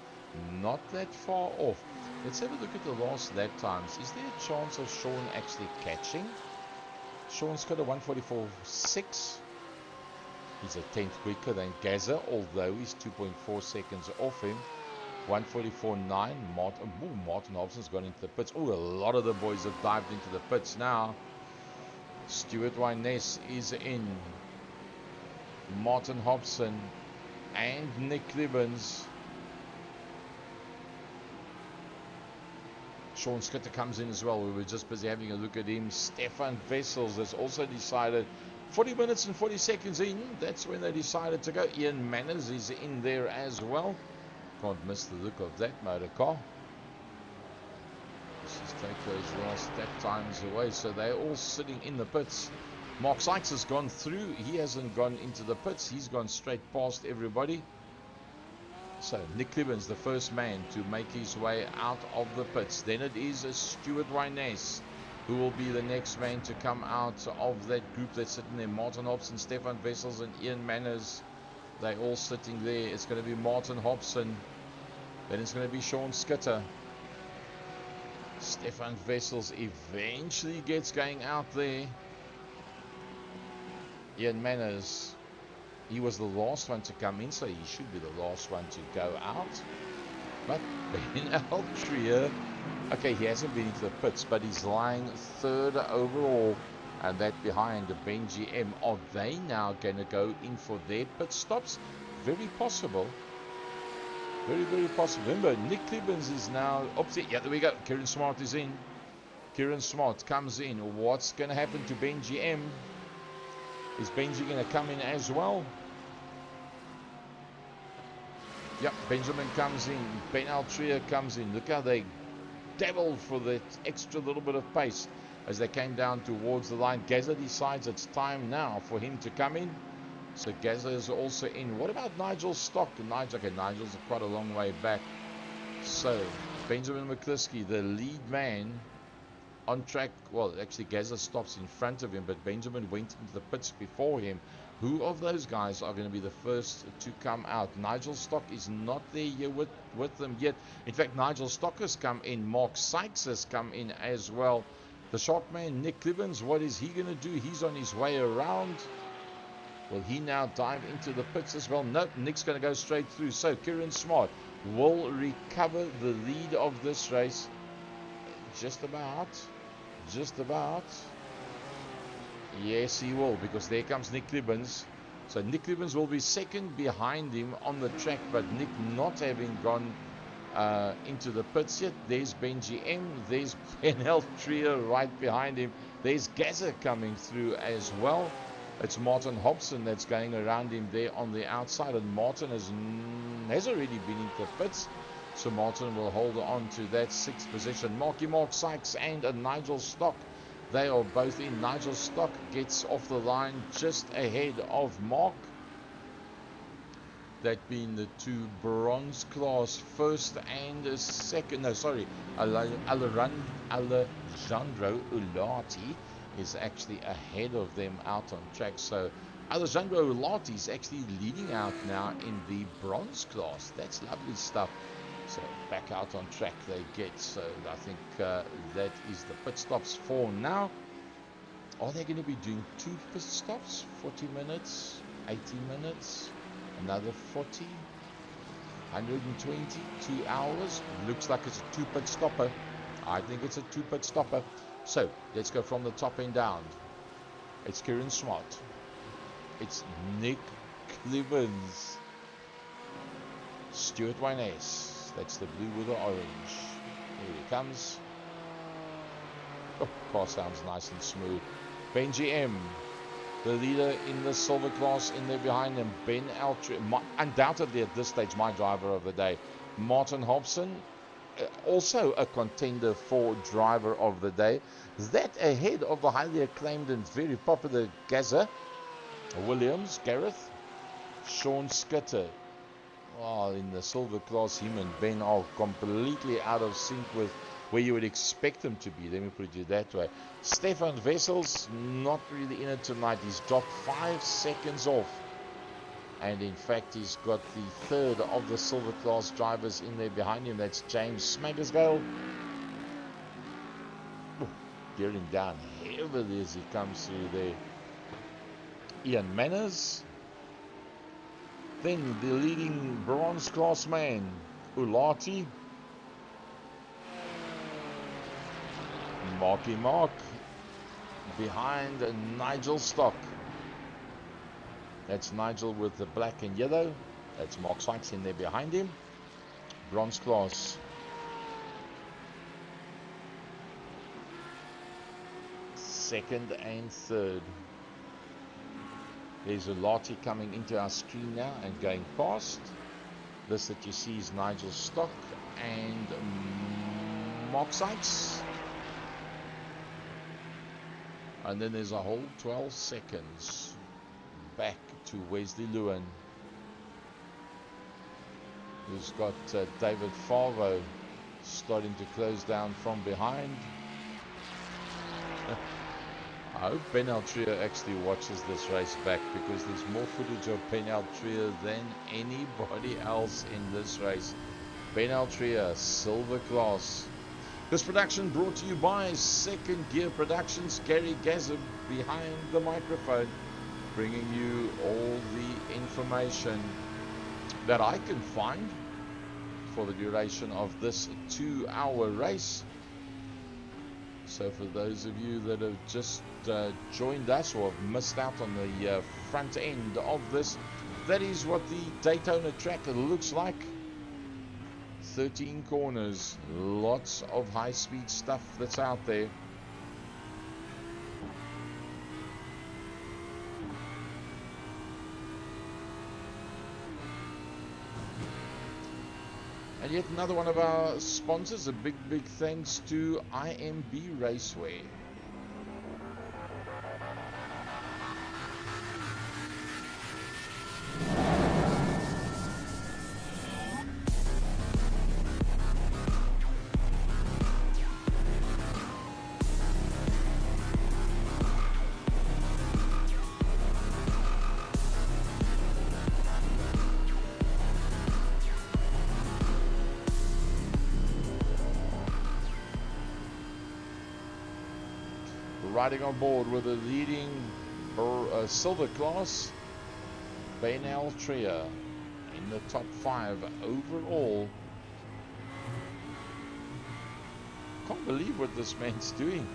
Not that far off. Let's have a look at the last lap times. Is there a chance of Sean actually catching? Sean Skitter, 1:44.6. He's a tenth quicker than Gaza, although he's 2.4 seconds off him. 1:44.9. Martin Hobson's gone into the pits. Oh, a lot of the boys have dived into the pits now. Stuart Wyness is in. Martin Hobson and Nick Gibbons. Sean Skitter comes in as well. We were just busy having a look at him. Stefan Wessels has also decided 40 minutes and 40 seconds in. That's when they decided to go. Ian Manners is in there as well. Can't miss the look of that motor car. Let's just take those last lap times away. So they're all sitting in the pits. Mark Sykes has gone through. He hasn't gone into the pits. He's gone straight past everybody. So Nick Gibbons, the first man to make his way out of the pits. Then it is Stuart Wyness, who will be the next man to come out of that group that's sitting there. Martin Hobson, Stefan Wessels, and Ian Manners. They're all sitting there. It's going to be Martin Hobson. Then it's going to be Sean Skitter. Stefan Wessels eventually gets going out there. Ian Manners, he was the last one to come in, so he should be the last one to go out. But Ben Altria, okay, he hasn't been into the pits, but he's lying third overall, and that behind the Benji M. Are they now going to go in for their pit stops? Very possible. Very, very possible. Remember, Nick Gibbons is now opposite. Yeah, there we go. Kieran Smart is in. Kieran Smart comes in. What's going to happen to Benji M? Is Benji going to come in as well? Yep, Benjamin comes in. Ben Altria comes in. Look how they dabbled for that extra little bit of pace as they came down towards the line. Gaza decides it's time now for him to come in. So Gaza is also in. What about Nigel Stock? Okay, Nigel's quite a long way back. So Benjamin McCliskey, the lead man, on track. Well, actually Gaza stops in front of him, but Benjamin went into the pits before him. Who of those guys are going to be the first to come out? Nigel Stock is not there yet with them yet. In fact, Nigel Stock has come in. Mark Sykes has come in as well. The short man, Nick Gibbons, what is he going to do? He's on his way around. Will he now dive into the pits as well? Nope, Nick's going to go straight through. So Kieran Smart will recover the lead of this race. Just about. Yes, he will, because there comes Nick Gibbons. So Nick Gibbons will be second behind him on the track, but Nick not having gone into the pits yet. There's Benji M. There's Ben Altria right behind him. There's Gaza coming through as well. It's Martin Hobson that's going around him there on the outside, and Martin has already been into the pits. So Martin will hold on to that sixth position. Mark Sykes and Nigel Stock, they are both in. Nigel Stock gets off the line just ahead of Mark. That being the two bronze class first and second. No, sorry, Alejandro Ulati is actually ahead of them out on track. So Alejandro Ulati is actually leading out now in the bronze class. That's lovely stuff. So back out on track they get. So I think that is the pit stops for now. Are they going to be doing 2 pit stops? 40 minutes, 80 minutes, another 40. 120, 2 hours. Looks like it's a 2-pit stopper. I think it's a 2-pit stopper. So let's go from the top end down. It's Kieran Swart. It's Nick Clivens. Stuart Wyness. That's the blue with the orange. Here he comes. Oh, car sounds nice and smooth. Benji M, the leader in the silver class, in there behind him. Ben Altry, undoubtedly at this stage my driver of the day. Martin Hobson, also a contender for driver of the day. That ahead of the highly acclaimed and very popular Gaza Williams, Gareth. Sean Skitter. Well, in the silver class, him and Ben are completely out of sync with where you would expect them to be. Let me put it that way. Stefan Wessels, not really in it tonight. He's dropped 5 seconds off. And in fact, he's got the third of the silver class drivers in there behind him. That's James Smagersdale. Gearing down heavily as he comes through there. Ian Manners. Then the leading bronze class man, Ulati. Marky Mark behind Nigel Stock. That's Nigel with the black and yellow. That's Mark Sykes in there behind him. Bronze class. Second and third. There's Ulati coming into our screen now and going past. This that you see is Nigel Stock and Mark Sykes. And then there's a whole 12 seconds back to Wesley Lewin, who's got David Farvo starting to close down from behind. I hope Ben Altria actually watches this race back, because there's more footage of Ben Altria than anybody else in this race. Ben Altria, silver class. This production brought to you by Second Gear Productions. Gary Gazza behind the microphone, bringing you all the information that I can find for the duration of this 2-hour race. So for those of you that have just joined us or have missed out on the front end of this, that is what the Daytona track looks like. 13 corners, lots of high-speed stuff that's out there. And yet another one of our sponsors, a big thanks to IMB Raceway. Riding on board with the leading silver class, Ben Altria in the top 5 overall. Can't believe what this man's doing.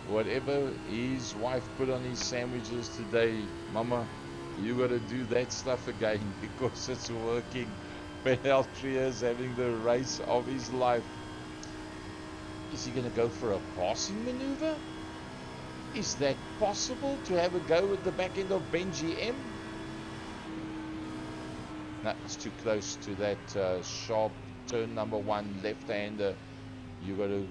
Whatever his wife put on his sandwiches today, Mama, you got to do that stuff again, because it's working. Ben Altria is having the race of his life. Is he going to go for a passing maneuver? Is that possible, to have a go at the back end of Benji M? No, it's too close to that sharp turn number 1 left-hander. You got to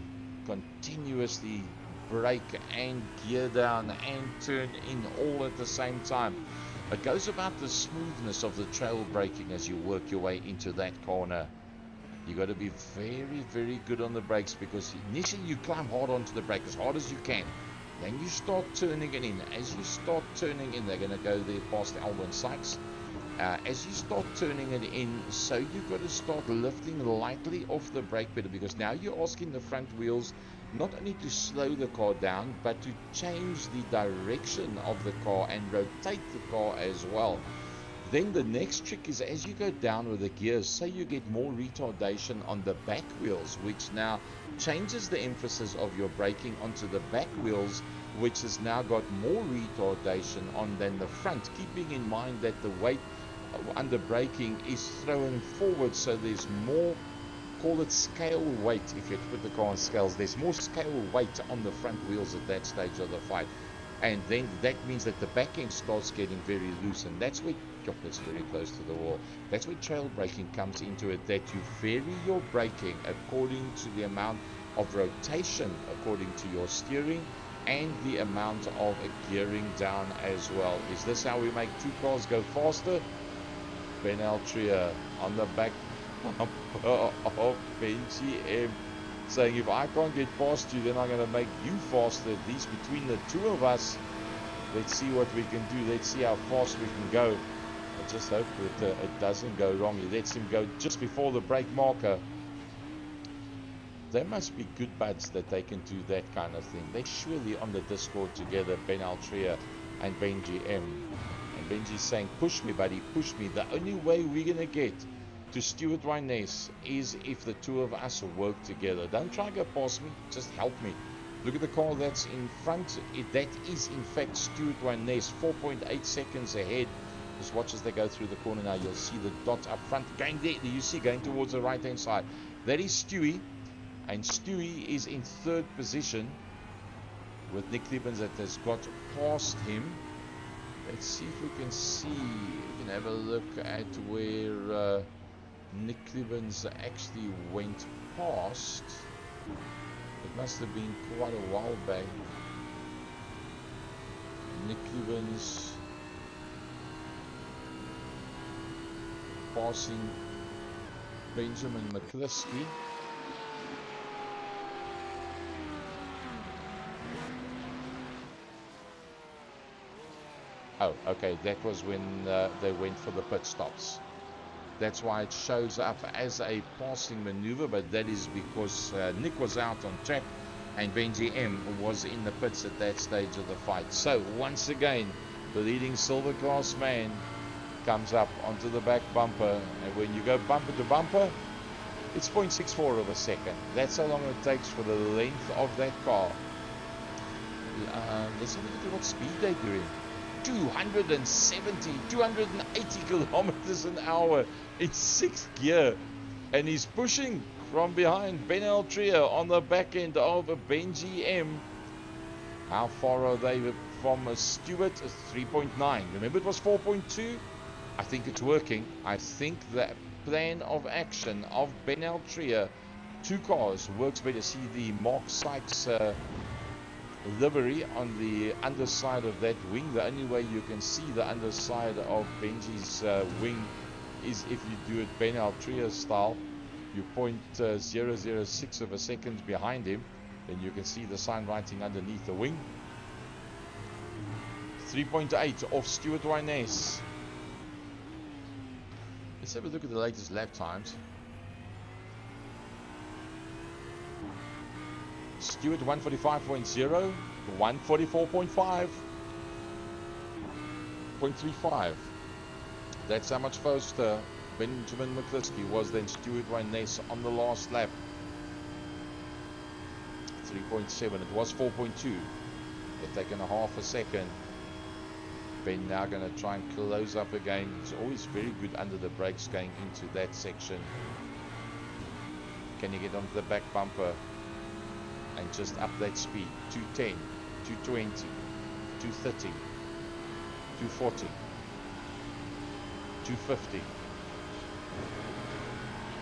continuously brake and gear down and turn in all at the same time. It goes about the smoothness of the trail braking as you work your way into that corner. You got to be very good on the brakes, because initially you climb hard onto the brake as hard as you can. Then you start turning it in. As you start turning in, they're going to go there past Alwyn Sykes. As you start turning it in, so you've got to start lifting lightly off the brake pedal, because now you're asking the front wheels not only to slow the car down, but to change the direction of the car and rotate the car as well. Then the next trick is as you go down with the gears, say you get more retardation on the back wheels, which now changes the emphasis of your braking onto the back wheels, which has now got more retardation on than the front, keeping in mind that the weight under braking is thrown forward, so there's more, call it scale weight. If you put the car on scales, there's more scale weight on the front wheels at that stage of the fight, and then that means that the back end starts getting very loose, and that's where it's very close to the wall. That's where trail braking comes into it, that you vary your braking according to the amount of rotation according to your steering and the amount of gearing down as well. Is this how we make two cars go faster? Ben Altria on the back bumper of Benji M, saying if I can't get past you, then I'm going to make you faster. At least between the two of us, let's see what we can do. Let's see how fast we can go. I just hope that it doesn't go wrong. He lets him go just before the brake marker. They must be good buds that they can do that kind of thing. They're surely on the Discord together, Ben Altria and Benji M. And Benji's saying, push me, buddy, push me. The only way we're going to get to Stuart Wyness is if the two of us work together. Don't try to go past me, just help me. Look at the car that's in front. That is, in fact, Stuart Wyness, 4.8 seconds ahead. Just watch as they go through the corner now. You'll see the dot up front going there. You see going towards the right hand side. That is Stewie, and Stewie is in third position with Nick Libbins that has got past him. Let's see if we can see. We can have a look at where Nick Libbins actually went past. It must have been quite a while back. Nick Libbins passing Benjamin McCliskey. Oh, okay, that was when they went for the pit stops. That's why it shows up as a passing maneuver, but that is because Nick was out on track and Benji M was in the pits at that stage of the fight. So once again, the leading silver class man comes up onto the back bumper, and when you go bumper to bumper, it's 0.64 of a second. That's how long it takes for the length of that car. Let's have a look at what speed they're doing. 280 kilometers an hour in 6th gear, and he's pushing from behind Ben Altria on the back end of a Benji M. How far are they from a Stewart? 3.9. Remember it was 4.2. I think it's working. I think the plan of action of Ben Altria, two cars, works better. See the Mark Sykes livery on the underside of that wing. The only way you can see the underside of Benji's wing is if you do it Ben Altria style. You 0.006 of a second behind him, then you can see the sign writing underneath the wing. 3.8 off Stuart Wyness. Let's have a look at the latest lap times. Stewart 145.0, 144.5, 0.35. That's how much faster Benjamin McCliskey was than Stuart Wyness on the last lap. 3.7. It was 4.2. They've taken a half a second. Ben now going to try and close up again. He's always very good under the brakes going into that section. Can you get onto the back bumper and just up that speed? 210, 220, 230, 240, 250,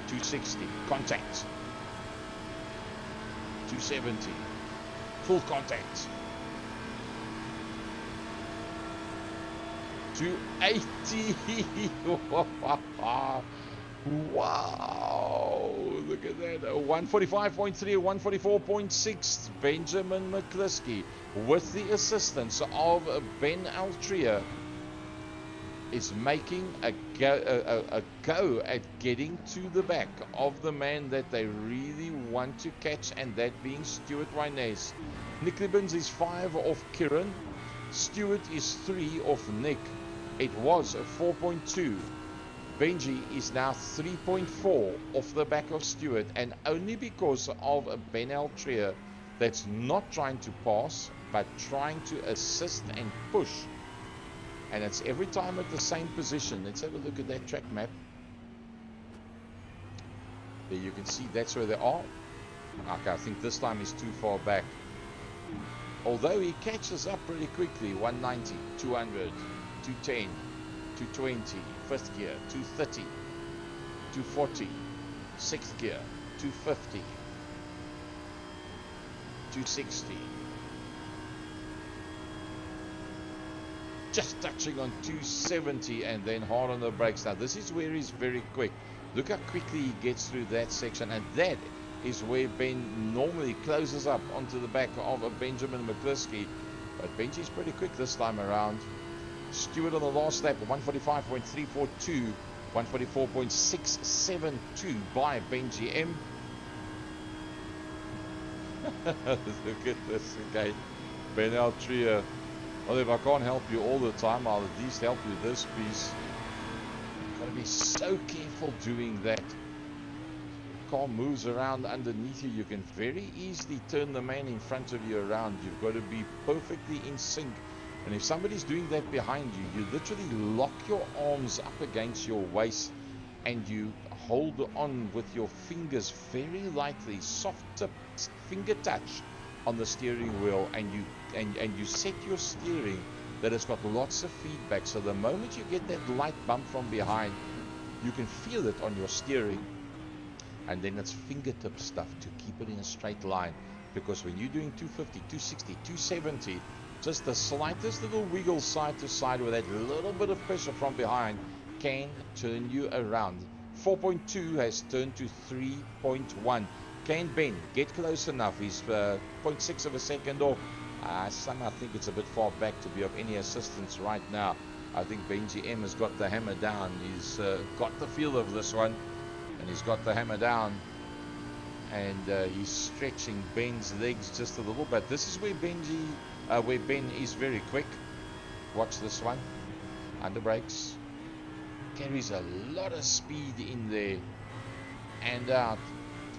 260, contact, 270, full contact, 280. Wow, look at that. 145.3, 144.6. Benjamin McCliskey, with the assistance of Ben Altria, is making a go at getting to the back of the man that they really want to catch, and that being Stuart Wyness. Nick Libbins is 5 off Kieran. Stuart is 3 off Nick. It was a 4.2. Benji is now 3.4 off the back of Stewart, and only because of a Ben Altria that's not trying to pass but trying to assist and push, and it's every time at the same position. Let's have a look at that track map. There you can see that's where they are. Okay, I think this time he's too far back, although he catches up pretty quickly. 190, 200, 210, 220, fifth gear, 230, 240, sixth gear, 250, 260, just touching on 270, and then hard on the brakes. Now this is where he's very quick. Look how quickly he gets through that section, and that is where Ben normally closes up onto the back of a Benjamin McCliskey, but Benji's pretty quick this time around. Stewart on the last lap, 145.342, 144.672 by Benji M. Look at this again. Ben Altria. Well, if I can't help you all the time, I'll at least help you this piece. You've got to be so careful doing that. The car moves around underneath you. You can very easily turn the man in front of you around. You've got to be perfectly in sync. And if somebody's doing that behind you, you literally lock your arms up against your waist and you hold on with your fingers very lightly, soft tip finger touch on the steering wheel, and you set your steering that it's got lots of feedback. So the moment you get that light bump from behind, you can feel it on your steering, and then it's fingertip stuff to keep it in a straight line, because when you're doing 250, 260, 270, just the slightest little wiggle side to side with that little bit of pressure from behind can turn you around. 4.2 has turned to 3.1. Can Ben get close enough? He's 0.6 of a second off. Somehow think it's a bit far back to be of any assistance right now. I think Benji M has got the hammer down. He's got the feel of this one, and he's got the hammer down, and he's stretching Ben's legs just a little bit. This is where where Ben is very quick. Watch this one. Under brakes. Carries a lot of speed in there and out.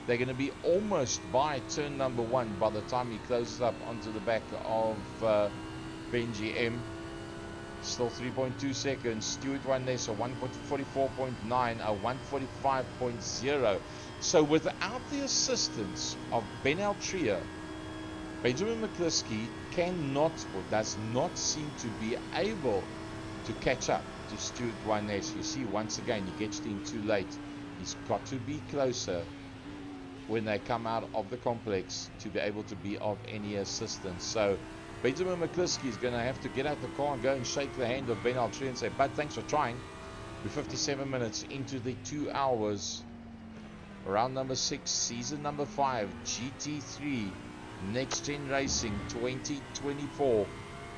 They're going to be almost by turn number 1 by the time he closes up onto the back of Benji M. Still 3.2 seconds. Stewart one there, so 144.9, a 145.0. So without the assistance of Ben Altria, Benjamin McCliskey cannot or does not seem to be able to catch up to Stewart Wyness. You see, once again, he gets in too late. He's got to be closer when they come out of the complex to be able to be of any assistance. So Benjamin McCliskey is going to have to get out the car and go and shake the hand of Ben Altria and say, "Bud, thanks for trying." We're 57 minutes into the 2 hours. Round number 6, season number 5, GT3, Next Gen Racing 2024.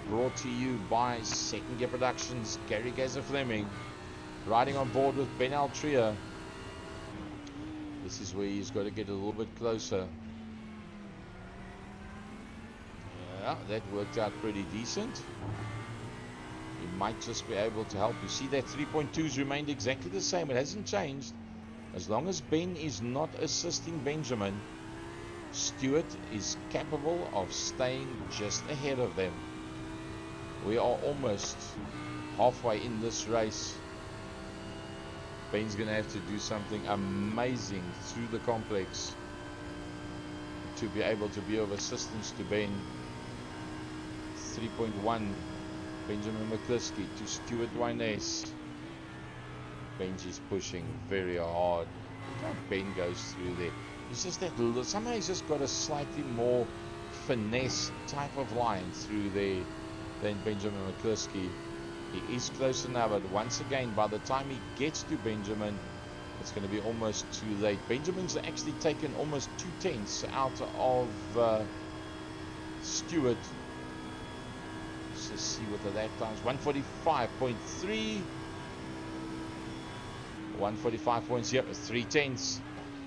Brought to you by Second Gear Productions, Gary Gazer Fleming. Riding on board with Ben Altria. This is where he's got to get a little bit closer. Yeah, that worked out pretty decent. He might just be able to help. You see that 3.2's remained exactly the same. It hasn't changed. As long as Ben is not assisting Benjamin, Stewart is capable of staying just ahead of them. We are almost halfway in this race. Ben's going to have to do something amazing through the complex to be able to be of assistance to Ben. 3.1, Benjamin McCliskey to Stewart Wyness. Benji's pushing very hard. Look how Ben goes through there. It's just that somehow he's just got a slightly more finesse type of line through there than Benjamin McCliskey. He is close enough, but once again, by the time he gets to Benjamin, it's going to be almost too late. Benjamin's actually taken almost 2/10 out of Stewart. Let's just see what the lap times. 145.3, 145.0, 3/10.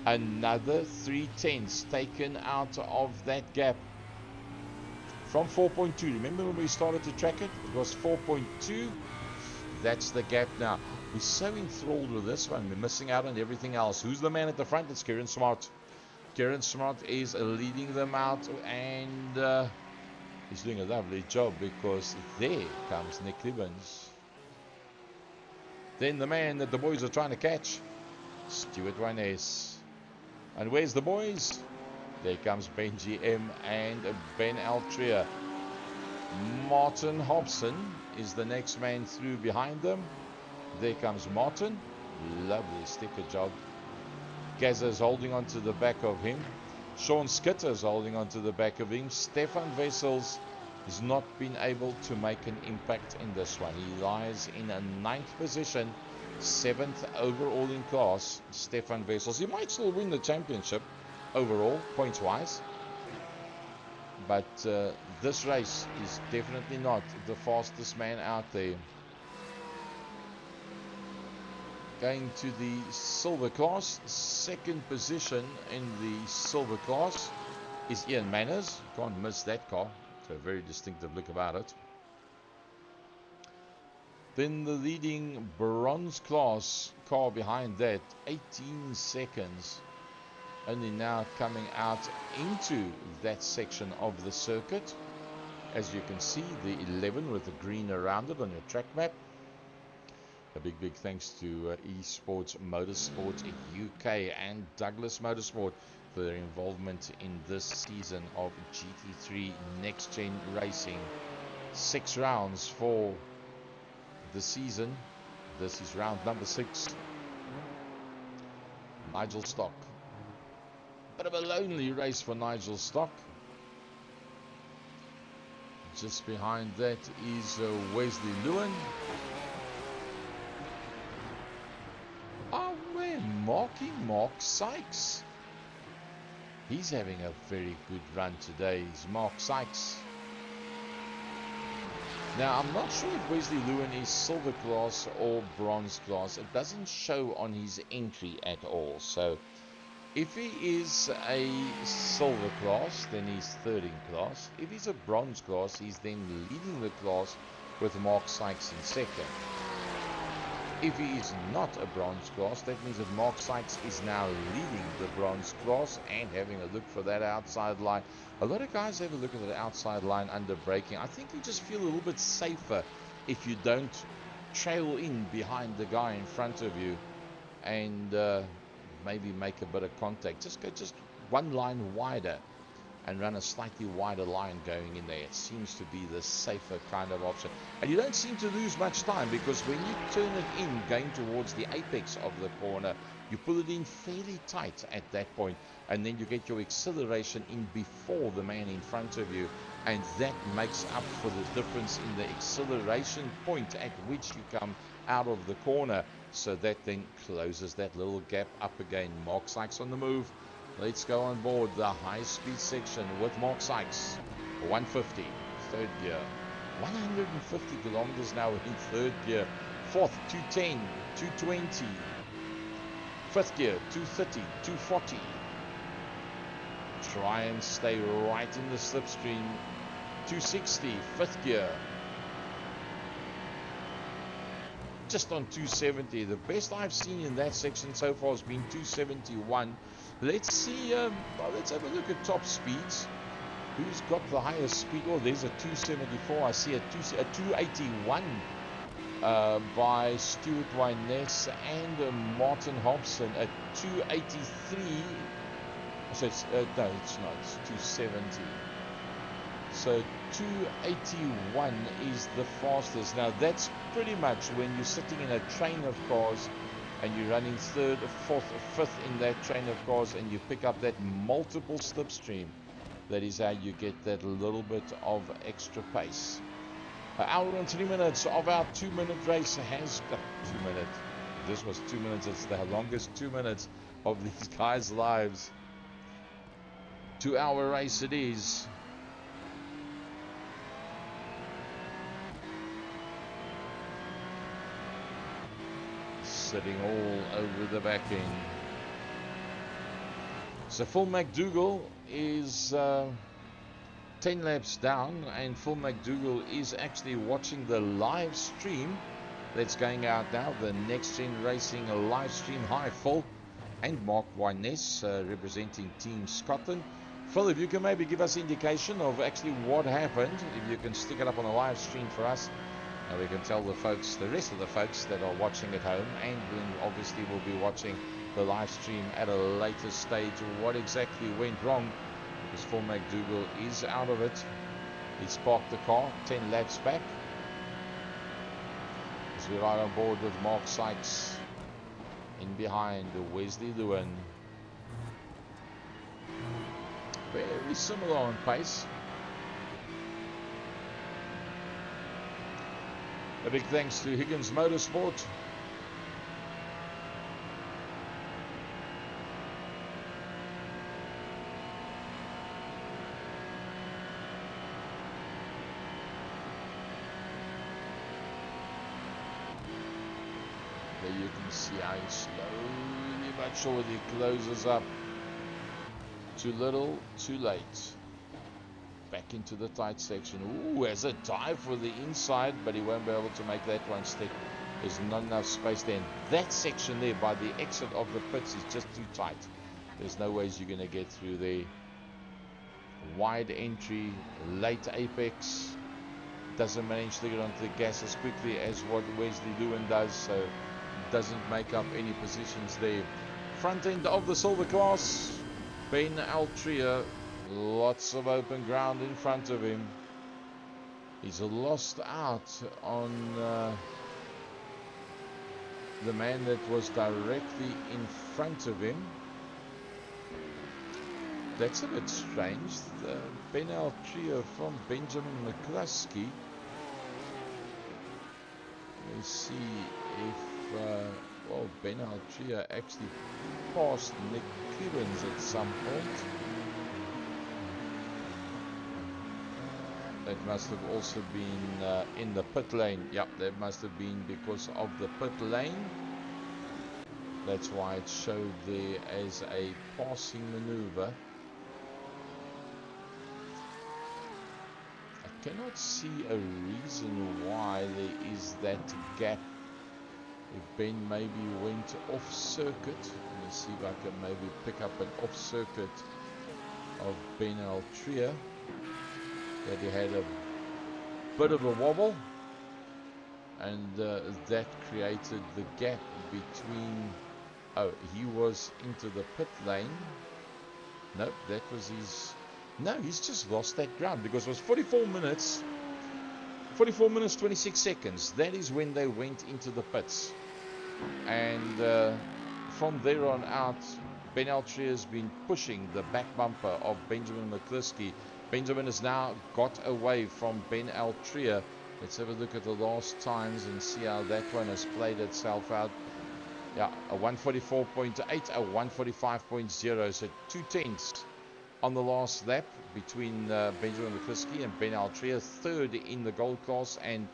Another 3/10 taken out of that gap. From 4.2, remember when we started to track it? It was 4.2, That's the gap now. We're so enthralled with this one. We're missing out on everything else. Who's the man at the front? It's Kieran Smart. Kieran Smart is leading them out, and he's doing a lovely job because there comes Nick Clibbins. Then the man that the boys are trying to catch, Stuart Wyness. And where's the boys? There comes Benji M and Ben Altria. Martin Hobson is the next man through behind them. There comes Martin. Lovely sticker job. Gazza's holding on to the back of him. Sean Skitter's holding on to the back of him. Stefan Wessels has not been able to make an impact in this one. He lies in a 9th position, 7th overall in class. Stefan Wessels. He might still win the championship overall, points-wise. But this race is definitely not the fastest man out there. Going to the silver class, 2nd position in the silver class is Ian Manners. Can't miss that car. It's a very distinctive look about it. Then the leading bronze class car behind that, 18 seconds. Only now coming out into that section of the circuit. As you can see, the 11 with the green around it on your track map. A big thanks to Esports Motorsport UK and Douglas Motorsport for their involvement in this season of GT3 Next Gen Racing. 6 rounds for the season. This is round number 6. Nigel Stock. Bit of a lonely race for Nigel Stock. Just behind that is Wesley Lewin. We're marking Mark Sykes. He's having a very good run today. He's Mark Sykes. Now, I'm not sure if Wesley Lewin is silver class or bronze class. It doesn't show on his entry at all. So, if he is a silver class, then he's 3rd in class. If he's a bronze class, he's then leading the class with Mark Sykes in 2nd. If he is not a bronze class, that means that Mark Sykes is now leading the bronze class and having a look for that outside line. A lot of guys have a look at the outside line under braking. I think you just feel a little bit safer if you don't trail in behind the guy in front of you and maybe make a bit of contact. Just go just one line wider and run a slightly wider line going in there. It seems to be the safer kind of option. And you don't seem to lose much time, because when you turn it in going towards the apex of the corner, you pull it in fairly tight at that point, and then you get your acceleration in before the man in front of you, and that makes up for the difference in the acceleration point at which you come out of the corner. So that then closes that little gap up again. Mark Sykes on the move. Let's go on board the high-speed section with Mark Sykes. 150, 3rd gear. 150 kilometers now in 3rd gear. 4th, 210, 220. 5th gear, 230, 240. Try and stay right in the slipstream. 260, 5th gear. Just on 270. The best I've seen in that section so far has been 271. Let's see, let's have a look at top speeds. Who's got the highest speed? Oh, there's a 274. I see a 281 by Stuart Wyness and Martin Hobson. A 283. So it's, no, it's not. It's 270. So 281 is the fastest. Now that's pretty much when you're sitting in a train of cars and you're running 3rd, 4th, 5th in that train of cars, and you pick up that multiple slipstream. That is how you get that little bit of extra pace. An hour and 3 minutes of our 2-minute race has got 2 minutes. This was 2 minutes. It's the longest 2 minutes of these guys' lives. 2-hour race it is. Sitting all over the back end. So Phil McDougall is 10 laps down, and Phil McDougall is actually watching the live stream that's going out now. The Nxtgen Racing live stream. Hi, Phil and Mark Wyness, representing Team Scotland. Phil, if you can maybe give us indication of actually what happened, if you can stick it up on the live stream for us, and we can tell the folks, the rest of the folks that are watching at home, and then obviously will be watching the live stream at a later stage, what exactly went wrong, because Phil McDougall is out of it. He's parked the car 10 laps back. As we ride on board with Mark Sykes in behind Wesley Lewin. Very similar on pace. A big thanks to Higgins Motorsport. There you can see how he slowly but surely closes up. Too little, too late. Back into the tight section. Ooh, has a dive for the inside, but he won't be able to make that one stick. There's not enough space there. And that section there by the exit of the pits is just too tight. There's no ways you're going to get through there. Wide entry, late apex. Doesn't manage to get onto the gas as quickly as what Wesley Lewin does, so doesn't make up any positions there. Front end of the silver class. Ben Altria, lots of open ground in front of him. He's lost out on the man that was directly in front of him. That's a bit strange. Ben Altria from Benjamin McCluskey. Let's see if well, Ben Altria actually passed Nick Clemens at some point. That must have also been in the pit lane. Yep, that must have been because of the pit lane. That's why it showed there as a passing maneuver. I cannot see a reason why there is that gap. If Ben maybe went off circuit. Let me see if I can maybe pick up an off circuit of Ben Altria. That he had a bit of a wobble, and that created the gap between. Oh, he was into the pit lane. Nope, that was his. No, he's just lost that ground because it was 44 minutes 26 seconds. That is when they went into the pits, and from there on out, Ben Altria has been pushing the back bumper of Benjamin McCluskey. Benjamin has now got away from Ben Altria. Let's have a look at the last times and see how that one has played itself out. Yeah, a 144.8, a 145.0, so 2/10 on the last lap between Benjamin McCluskey and Ben Altria. Third in the gold class and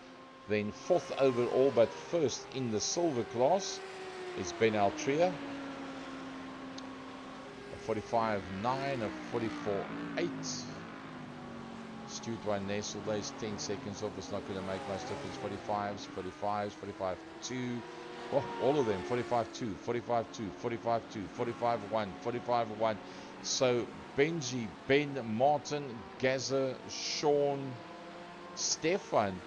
then fourth overall, but first in the silver class is Ben Altria. A 45.9, a 44.8. Stuart Wyness, although he's 10 seconds off, it's not going to make much difference. 45s, 45s, 45.2. Oh, all of them. 45.2, 45.2, 45.2, 45.1, 45.1. So Benji, Ben, Martin, Gaza, Sean, Stefan,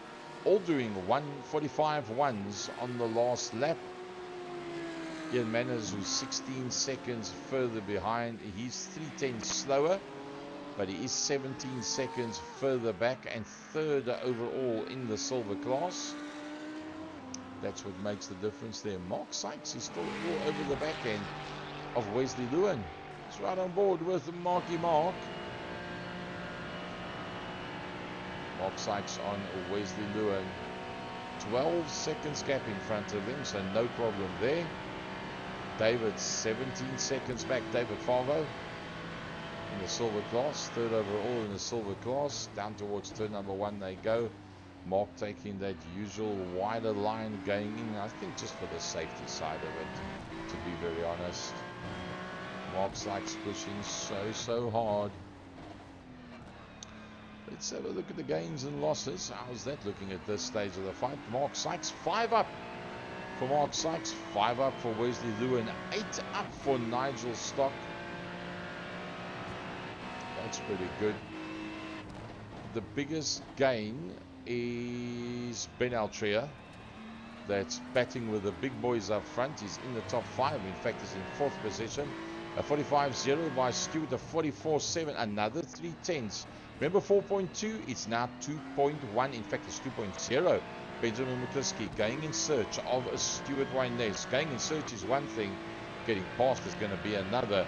all doing 145.1s on the last lap. Ian Manners, who's 16 seconds further behind, he's 3/10 slower, but he is 17 seconds further back and third overall in the silver class. That's what makes the difference there. Mark Sykes is still all over the back end of Wesley Lewin. He's right on board with Marky Mark. Mark Sykes on Wesley Lewin. 12 seconds gap in front of him, so no problem there. David 17 seconds back. David Farvo in the silver class, third overall in the silver class. Down towards turn number 1 they go. Mark taking that usual wider line going in, I think just for the safety side of it, to be very honest. Mark Sykes pushing so hard. Let's have a look at the gains and losses. How's that looking at this stage of the fight? Mark Sykes, 5 up for Mark Sykes, 5 up for Wesley Lewin, 8 up for Nigel Stock. That's pretty good. The biggest gain is Ben Altria. That's batting with the big boys up front. He's in the top 5. In fact, he's in 4th position. A 45-0 by Stewart. A 44-7. Another 3 tenths. Remember 4.2? It's now 2.1. In fact, it's 2.0. Benjamin McCliskey going in search of a Stuart Wyness. Going in search is one thing. Getting past is going to be another.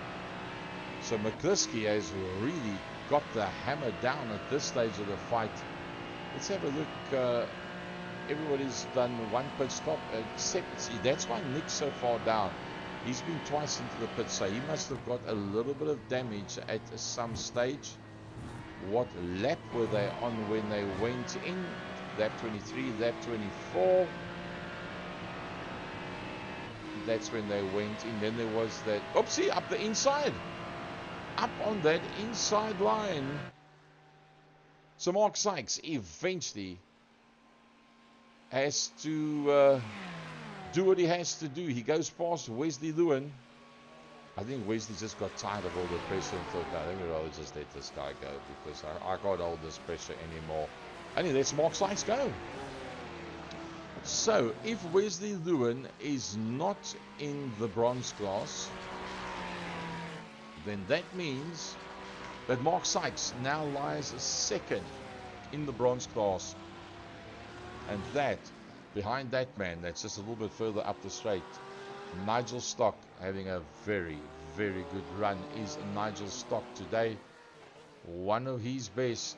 So McCliskey has really got the hammer down at this stage of the fight. Let's have a look. Everybody's done one pit stop except, see, that's why Nick's so far down. He's been twice into the pit, so he must have got a little bit of damage at some stage. What lap were they on when they went in? Lap 23, lap 24. That's when they went in. Then there was that, oopsie, up the inside. Up on that inside line. So Mark Sykes eventually has to do what he has to do. He goes past Wesley Lewin. I think Wesley just got tired of all the pressure and thought, no, let me rather just let this guy go, because I can't hold this pressure anymore. And he lets Mark Sykes go. So if Wesley Lewin is not in the bronze class, then that means that Mark Sykes now lies second in the bronze class. And that, behind that man, that's just a little bit further up the straight, Nigel Stock having a very, very good run, is Nigel Stock today. One of his best.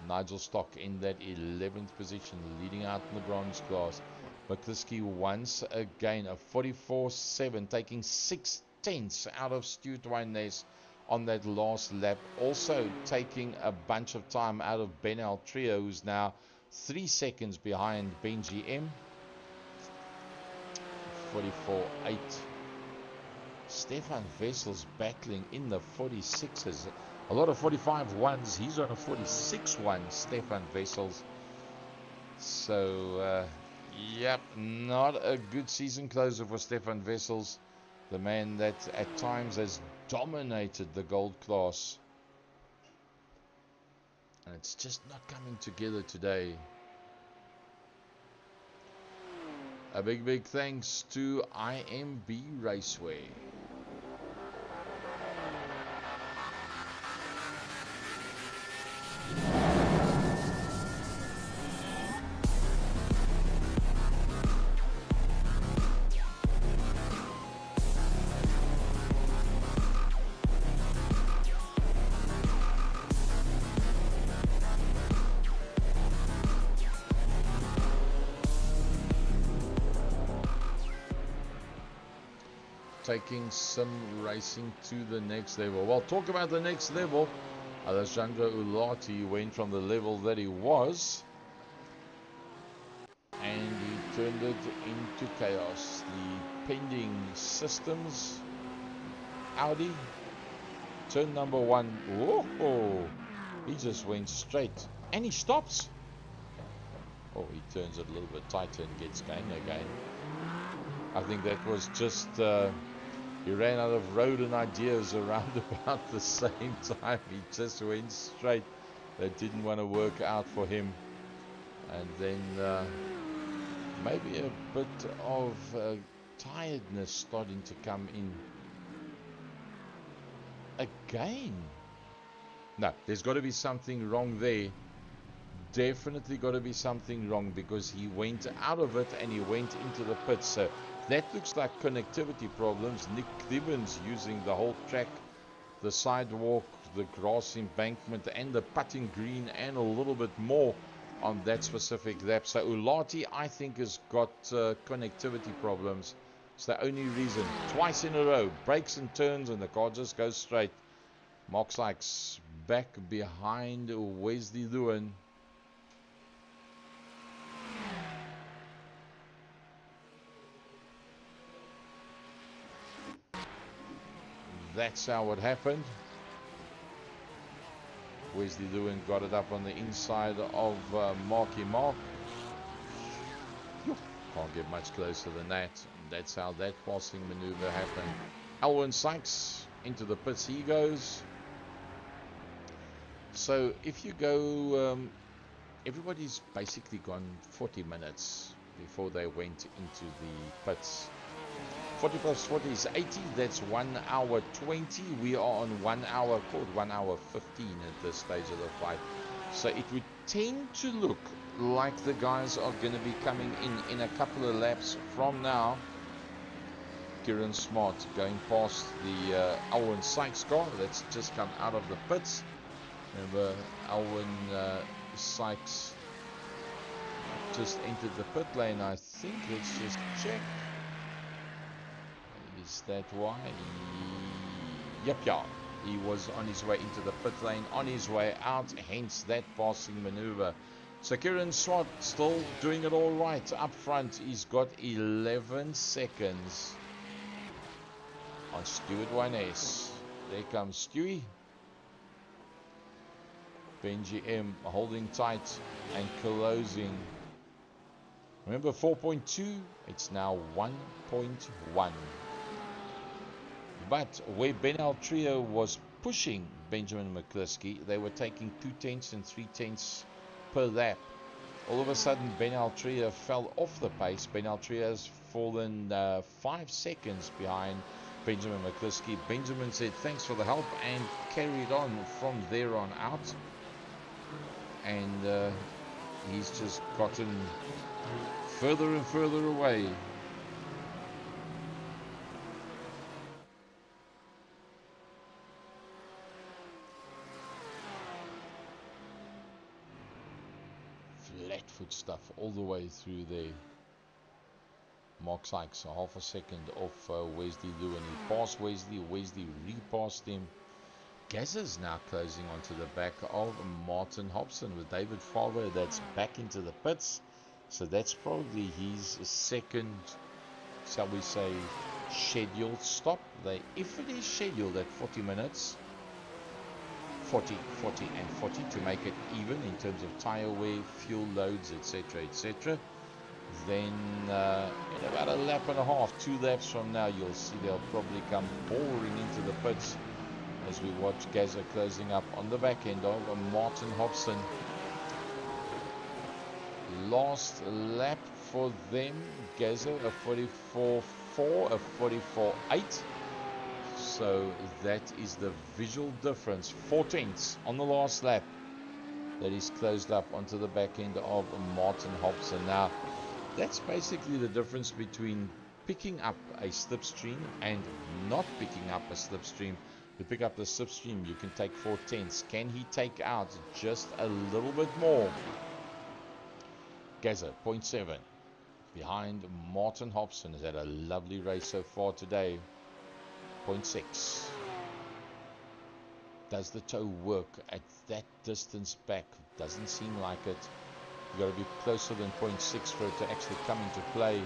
Nigel Stock in that 11th position, leading out in the bronze class. McCliskey once again, a 44-7, taking 6 tenths out of Stuart Wyness on that last lap. Also taking a bunch of time out of Ben Altria, who's now 3 seconds behind Benji M. 44-8. Stefan Wessels battling in the 46s. A lot of 45-1s. He's on a 46-1, Stefan Wessels. So, yep, not a good season closer for Stefan Wessels. The man that at times has dominated the gold class. And it's just not coming together today. A big, big thanks to IMB Raceway. Taking some racing to the next level. Well, talk about the next level. Alessandro Ulati went from the level that he was, and he turned it into chaos. The pending systems, Audi, turn number 1. Whoa, he just went straight, and he stops. Oh, he turns it a little bit tighter and gets going again. I think that was just he ran out of road and ideas around about the same time. He just went straight. That didn't want to work out for him. And then maybe a bit of tiredness starting to come in. Again. No, there's got to be something wrong there. Definitely got to be something wrong, because he went out of it and he went into the pits. So that looks like connectivity problems. Nick Gibbons using the whole track, the sidewalk, the grass embankment, and the putting green, and a little bit more on that specific lap. So Ulati, I think, has got connectivity problems. It's the only reason. Twice in a row, brakes and turns, and the car just goes straight. Mark Sykes back behind Wesley Lewin. that's how it happened. Wesley Lewin got it up on the inside of Marky Mark. Can't get much closer than that. That's how that passing maneuver happened. Alwyn Sykes into the pits he goes. So if you go, everybody's basically gone 40 minutes before they went into the pits. 40 plus 40 is 80. That's 1 hour 20. We are on 1 hour, called 1 hour 15 at this stage of the fight. So it would tend to look like the guys are going to be coming in a couple of laps from now. Kieran Smart going past the Alwyn Sykes car that's just come out of the pits. Remember, Alwyn Sykes just entered the pit lane, I think. Let's just check. Is that why? Yep, yeah. He was on his way into the pit lane, on his way out, hence that passing maneuver. So Kieran Swart still doing it all right up front. He's got 11 seconds on Stuart Wyness. There comes Stewie. Benji M holding tight and closing. Remember 4.2, it's now 1.1. But where Ben Altria was pushing Benjamin McCluskey, they were taking 2/10 and 3/10 per lap. All of a sudden, Ben Altria fell off the pace. Ben Altria has fallen 5 seconds behind Benjamin McCluskey. Benjamin said thanks for the help and carried on from there on out. And he's just gotten further and further away. Flatfoot stuff all the way through there. Mark Sykes, a half a second off Wesley Lewin. He passed Wesley. Wesley repassed him. Gazza's now closing onto the back of Martin Hobson with David Farber. That's back into the pits. So that's probably his second, shall we say, scheduled stop. If it is scheduled at 40 minutes, 40, 40 and 40 to make it even in terms of tire wear, fuel loads, etc., then in about a lap and a half, 2 laps from now, you'll see they'll probably come pouring into the pits as we watch Gazza closing up on the back end of Martin Hobson. Last lap for them, Gazza a 44.4, a 44.8. So that is the visual difference. 4/10 on the last lap. That is closed up onto the back end of Martin Hobson. Now, that's basically the difference between picking up a slipstream and not picking up a slipstream. To pick up the slipstream, you can take 4/10. Can he take out just a little bit more? Gazza, 0.7. Behind Martin Hobson. Has had a lovely race so far today. 0.6. Does the toe work at that distance back? Doesn't seem like it. You've got to be closer than 0.6 for it to actually come into play.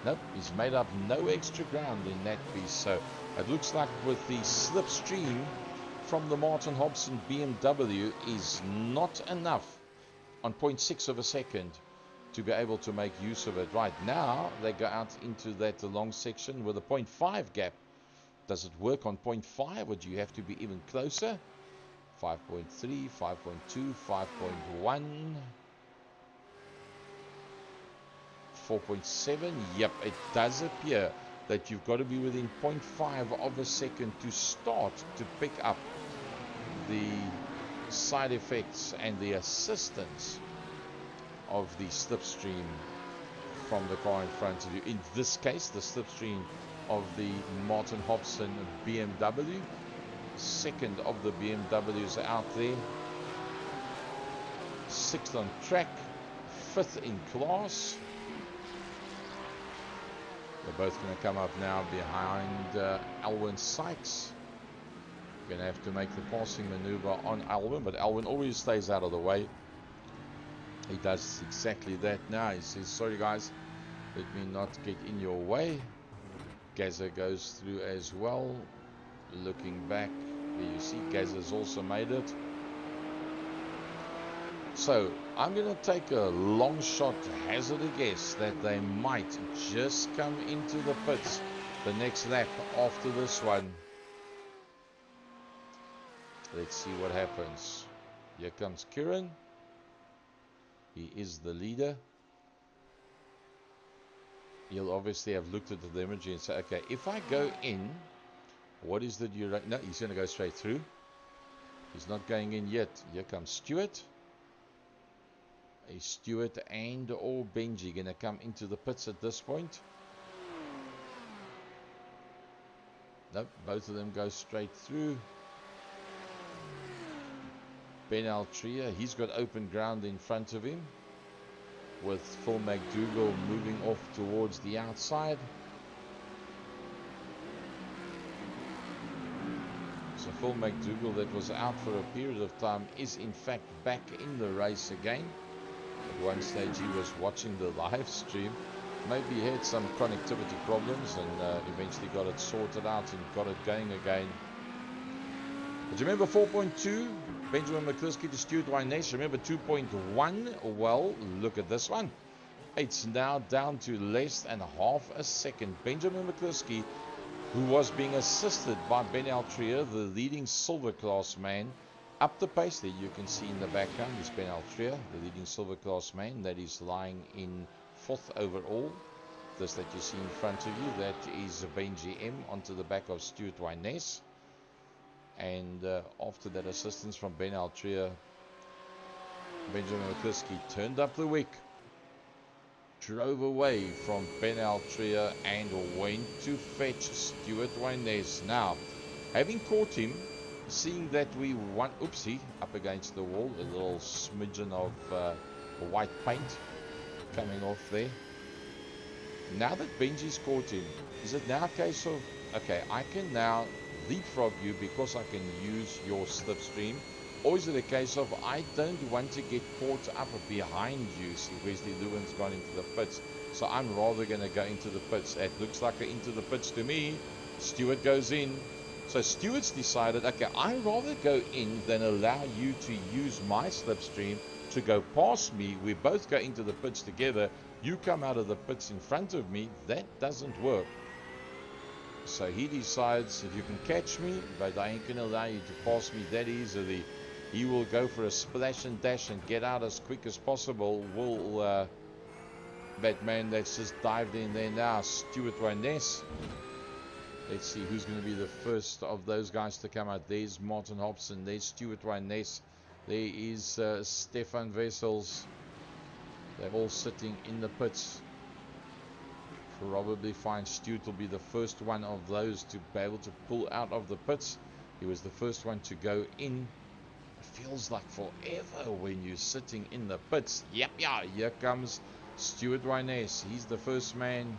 Nope, he's made up no extra ground in that piece. So it looks like with the slipstream from the Martin Hobson BMW is not enough on 0.6 of a second to be able to make use of it. Right now, they go out into that long section with a 0.5 gap. Does it work on 0.5 or do you have to be even closer? 5.3, 5.2, 5.1, 4.7. Yep, it does appear that you've got to be within 0.5 of a second to start to pick up the side effects and the assistance of the slipstream from the car in front of you. In this case, the slipstream of the Martin Hobson BMW. Second of the BMWs out there. 6th on track. 5th in class. They're both going to come up now behind Alwyn Sykes. Going to have to make the passing maneuver on Alwyn, but Alwyn always stays out of the way. He does exactly that now. He says, sorry guys, let me not get in your way. Gaza goes through as well. Looking back, there you see Gaza's also made it. So I'm going to take a long shot, hazard a guess that they might just come into the pits the next lap after this one. Let's see what happens. Here comes Kieran. He is the leader. He'll obviously have looked at the imagery and say, okay, if I go in, what is the duration? No, he's going to go straight through. He's not going in yet. Here comes Stuart. Is Stuart and or Benji going to come into the pits at this point? Nope, both of them go straight through. Ben Altria, he's got open ground in front of him, with Phil McDougall moving off towards the outside. So Phil McDougall, that was out for a period of time, is in fact back in the race again. At one stage he was watching the live stream. Maybe he had some connectivity problems and eventually got it sorted out and got it going again. But you remember 4.2, Benjamin McCluskey to Stuart Wyness. Remember 2.1, well, look at this one. It's now down to less than half a second. Benjamin McCluskey, who was being assisted by Ben Altria, the leading silver class man, up the pace. There you can see in the background is Ben Altria, the leading silver class man, that is lying in 4th overall. This that you see in front of you, that is Benji M onto the back of Stuart Wyness. And after that assistance from Ben Altria, Benjamin McCluskey turned up the wick, drove away from Ben Altria and went to fetch Stuart Wyness. Now, having caught him, seeing that we won, oopsie, up against the wall, a little smidgen of white paint coming off there. Now that Benji's caught him, is it now a case of, okay, I can now leapfrog you because I can use your slipstream, or is it a case of I don't want to get caught up behind you? See, Wesley Lewin's gone into the pits, so I'm rather going to go into the pits. It looks like into the pits to me. Stuart goes in. So Stuart's decided, okay, I'd rather go in than allow you to use my slipstream to go past me. We both go into the pits together. You come out of the pits in front of me. That doesn't work. So he decides, if you can catch me, but I ain't going to allow you to pass me that easily. He will go for a splash and dash and get out as quick as possible. Will that man that's just dived in there now, Stuart Wyness. Let's see who's going to be the first of those guys to come out. There's Martin Hobson. There's Stuart Wyness. There is Stefan Wessels. They're all sitting in the pits. Probably find Stuart will be the first one of those to be able to pull out of the pits. He was the first one to go in. It feels like forever when you're sitting in the pits. Yep, yeah, here comes Stuart Wyness. He's the first man.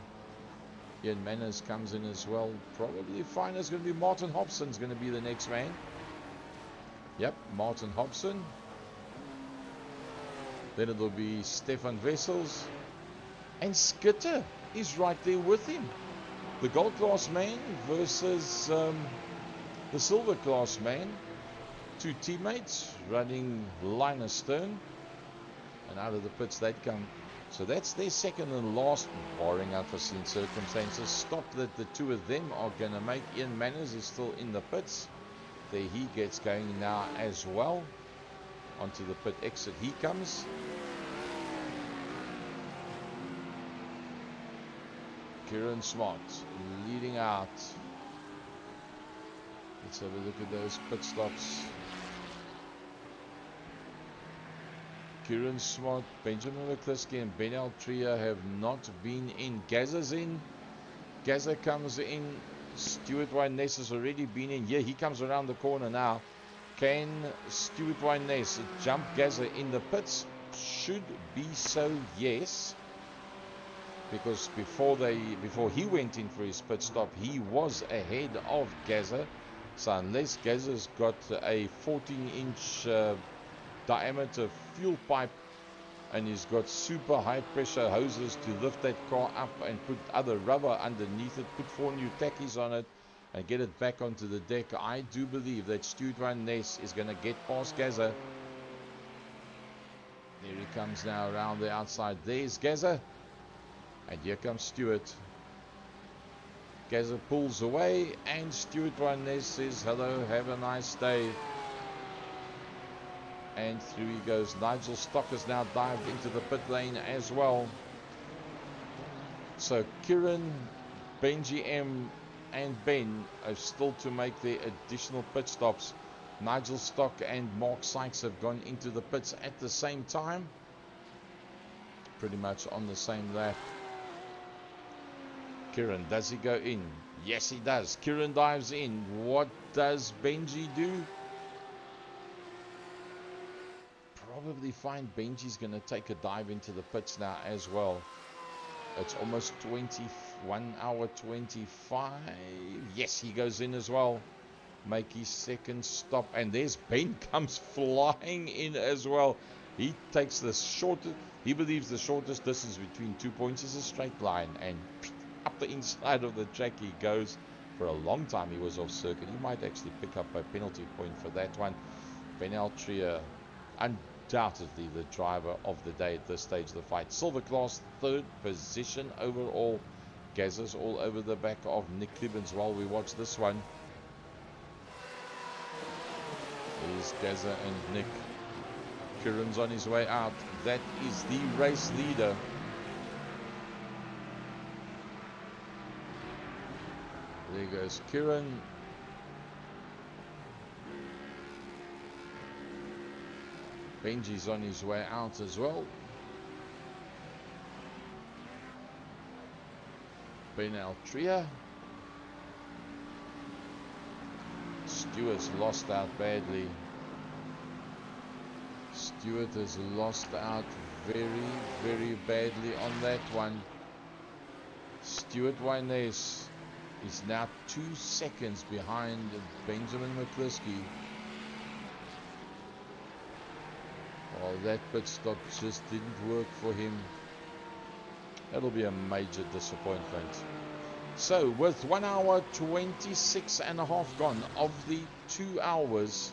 Ian Manners comes in as well. Probably fine. It's going to be Martin Hobson's going to be the next man. Yep, Martin Hobson. Then it'll be Stefan Wessels. And Skitter is right there with him. The gold class man versus the silver class man. Two teammates running line astern. And out of the pits they'd come. So that's their second and last, barring unforeseen circumstances, stop that the two of them are going to make. Ian Manners is still in the pits. There he gets going now as well. Onto the pit exit he comes. Kieran Smart leading out. Let's have a look at those pit stops. Kieran Smart, Benjamin McCluskey and Ben Altria have not been in. Gaza's in. Gaza comes in. Stuart Wyness has already been in. Yeah, he comes around the corner now. Can Stuart Wyness jump Gaza in the pits? Should be so, yes. Because before he went in for his pit stop, he was ahead of Gaza. So unless Gaza's got a 14-inch diameter fuel pipe and he's got super high pressure hoses to lift that car up and put other rubber underneath it, put 4 new tackies on it and get it back onto the deck. I do believe that Stuart Van Ness is going to get past Gaza. There he comes now around the outside. There's Gaza, and here comes Stuart. Gaza pulls away, and Stuart Van Ness says hello, have a nice day. And through he goes. Nigel Stock has now dived into the pit lane as well. So Kieran, Benji M and Ben are still to make their additional pit stops. Nigel Stock and Mark Sykes have gone into the pits at the same time. Pretty much on the same lap. Kieran, does he go in? Yes, he does. Kieran dives in. What does Benji do? Probably find Benji's going to take a dive into the pits now as well. It's almost 21 hour 25. Yes, he goes in as well. Make his second stop. And there's Ben comes flying in as well. He takes the shortest. He believes the shortest distance between 2 points is a straight line. And up the inside of the track he goes. For a long time he was off circuit. He might actually pick up a penalty point for that one. Ben Altria, undoubtedly the driver of the day at this stage of the fight. Silver class, 3rd position overall. Gaza's all over the back of Nick Clibbins while we watch this one. There's Gaza and Nick. Kieran's on his way out. That is the race leader. There goes Kieran. Benji's on his way out as well. Ben Altria. Stewart's lost out badly. Stewart has lost out very, very badly on that one. Stuart Wyness is now 2 seconds behind Benjamin McCliskey. Well, that pit stop just didn't work for him. That'll be a major disappointment. So, with 1 hour 26 and a half gone of the 2 hours,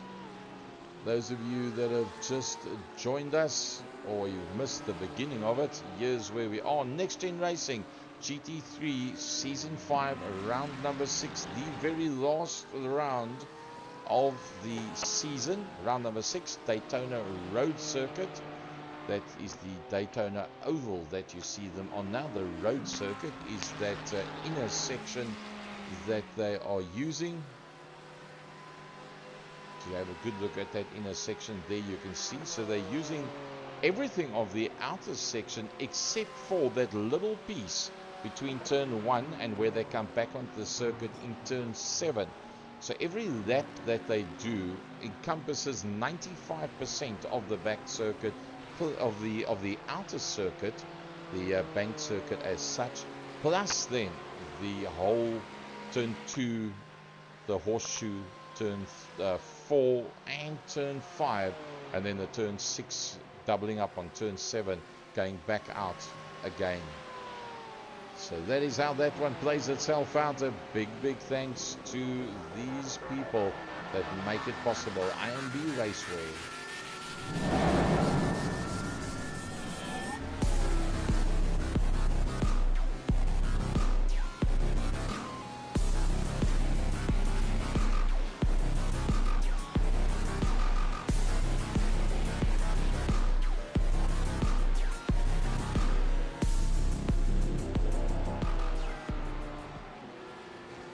those of you that have just joined us, or you missed the beginning of it, here's where we are. Nxtgen Racing GT3 Season 5, round number 6, the very last round of the season. Round number 6, Daytona Road Circuit. That is the Daytona Oval that you see them on now. The road circuit is that inner section that they are using. If you have a good look at that inner section there, you can see. So they're using everything of the outer section except for that little piece between turn 1 and where they come back onto the circuit in turn 7. So every lap that they do encompasses 95% of the back circuit, of the outer circuit, the bank circuit as such, plus then the whole turn 2, the horseshoe, turn 4 and turn 5, and then the turn 6 doubling up on turn 7, going back out again. So that is how that one plays itself out. A big thanks to these people that make it possible. IMB Raceway.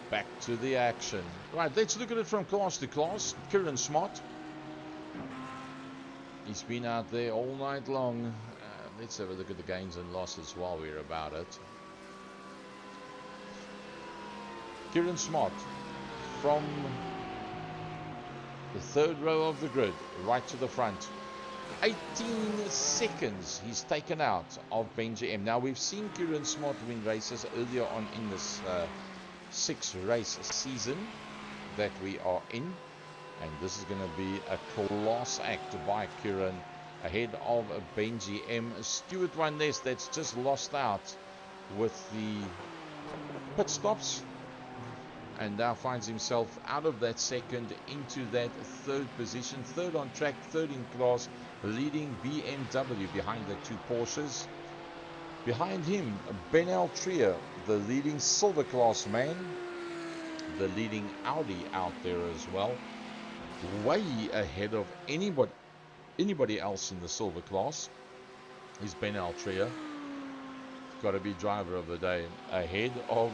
Back to the action. Right, let's look at it from class to class. Kieran Smart. He's been out there all night long. Let's have a look at the gains and losses while we're about it. Kieran Smart from the 3rd row of the grid, right to the front. 18 seconds he's taken out of Benji M. Now, we've seen Kieran Smart win races earlier on in this 6-race season that we are in, and this is going to be a class act by Kieran ahead of Benji M. Stuart One Nest that's just lost out with the pit stops and now finds himself out of that second into that third position, third on track, third in class, leading BMW behind the two Porsches. Behind him, Ben Altria, the leading silver class man, the leading Audi out there as well, way ahead of anybody else in the silver class is Ben Altria. Got to be driver of the day, ahead of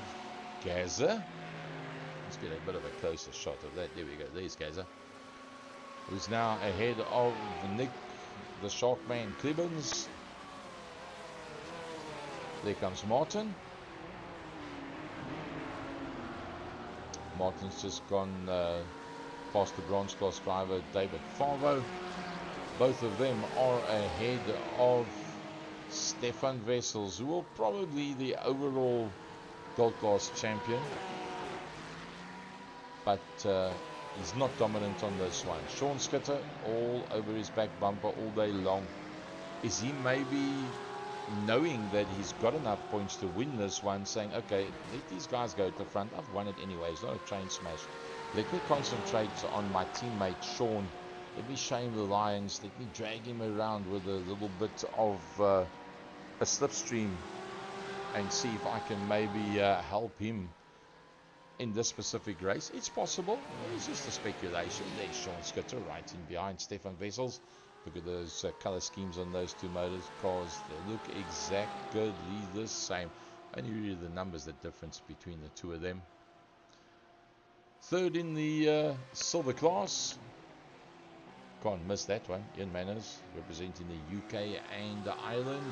Gaza. Let's get a bit of a closer shot of that. There we go. There's Gaza, who's now ahead of Nick, the Sharkman Clibbins. There comes Martin. Martin's just gone past the bronze class driver David Favo. Both of them are ahead of Stefan Wessels, who will probably be the overall gold class champion, but he's not dominant on this one. Sean Skitter all over his back bumper all day long. Is he maybe knowing that he's got enough points to win this one, saying, okay, let these guys go to the front, I've won it anyway, it's not a train smash, let me concentrate on my teammate Sean, let me shame the Lions, let me drag him around with a little bit of a slipstream and see if I can maybe help him in this specific race. It's possible. It's just a speculation. There's Sean Skitter right in behind Stefan Wessels. Look at those color schemes on those two motors cars. They look exactly the same. Only really the numbers, the difference between the two of them. Third in the silver class. Can't miss that one. Ian Manners representing the UK and Ireland.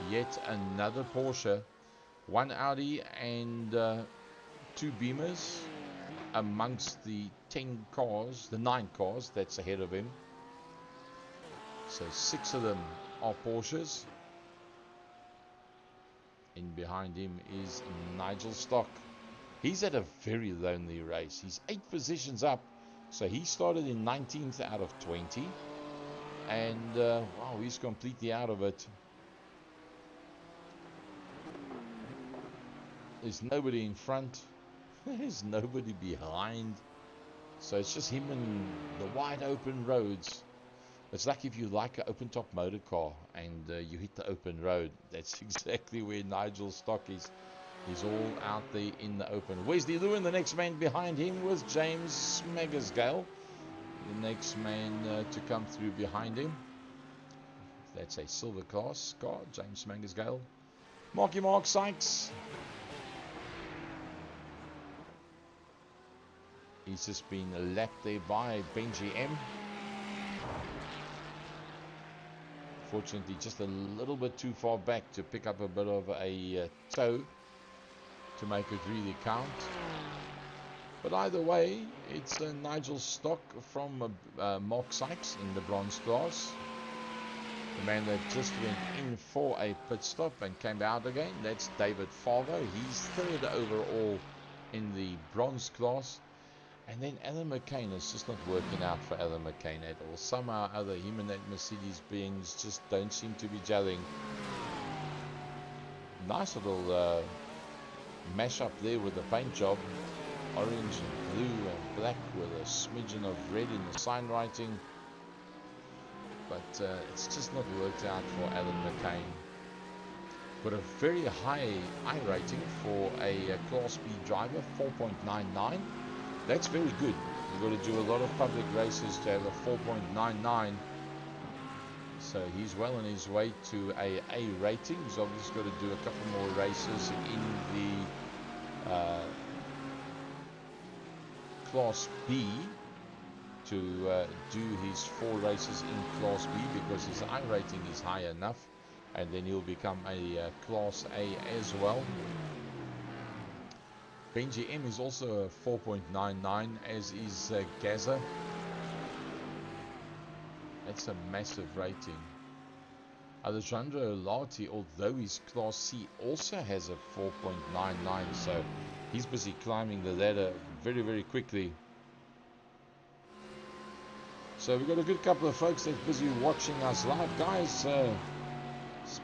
Yet another Porsche. One Audi and two Beamers amongst the 10 cars, the 9 cars that's ahead of him. So 6 of them are Porsches. In behind him is Nigel Stock. He's at a very lonely race. He's 8 positions up. So he started in 19th out of 20. And wow, he's completely out of it. There's nobody in front. There's nobody behind. So it's just him and the wide open roads. It's like if you like an open top motor car and you hit the open road. That's exactly where Nigel Stock is. He's all out there in the open. Wesley Lewin, the next man behind him, was James Smagersgale, the next man to come through behind him. That's a silver class car, James Smagersgale. Mark Sykes. He's just been lapped there by Benji M. Fortunately, just a little bit too far back to pick up a bit of a toe to make it really count. But either way, it's Nigel Stock from Mark Sykes in the bronze class. The man that just went in for a pit stop and came out again. That's David Favo. He's third overall in the bronze class. And then Alan McCain is just not working out for Alan McCain at all. Somehow or other, him and that Mercedes Benz just don't seem to be gelling. Nice little mash up there with the paint job. Orange and blue and black with a smidgen of red in the sign writing. But it's just not worked out for Alan McCain. Got a very high I rating for a Class B driver, 4.99. That's very good. You've got to do a lot of public races to have a 4.99. So he's well on his way to a A rating. He's obviously got to do a couple more races in the Class B to do his 4 races in Class B, because his I rating is high enough, and then he'll become a Class A as well. Benji M is also a 4.99, as is Gaza. That's a massive rating. Alessandro Lati, although his Class C also has a 4.99, so he's busy climbing the ladder very, very quickly. So we've got a good couple of folks that's busy watching us live. Guys,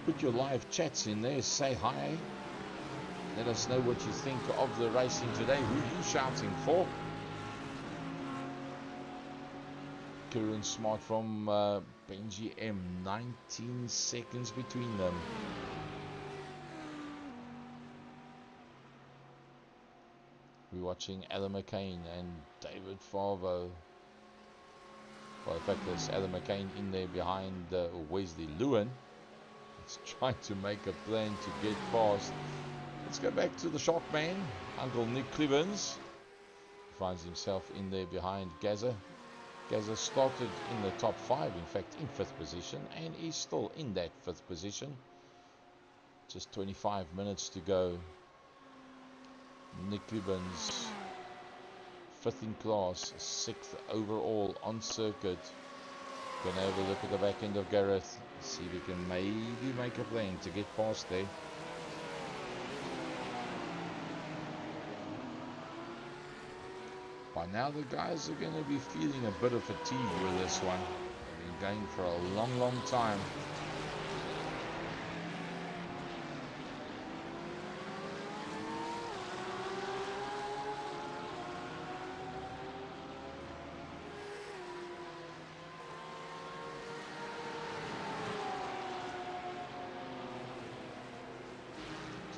put your live chats in there. Say hi. Let us know what you think of the racing today. Who are you shouting for? Kieran Smart from Benji M. 19 seconds between them. We're watching Alan McCain and David Favo. Well, in fact, there's Alan McCain in there behind Wesley Lewin. He's trying to make a plan to get past. Let's go back to the shock man, Uncle Nick Clibbins. He finds himself in there behind Gaza. Gaza started in the top 5, in fact in 5th position, and is still in that 5th position. Just 25 minutes to go. Nick Clibbins, 5th in class, 6th overall on circuit. Gonna have a look at the back end of Gareth, see if we can maybe make a plan to get past there. By now the guys are going to be feeling a bit of fatigue with this one. They've been going for a long time.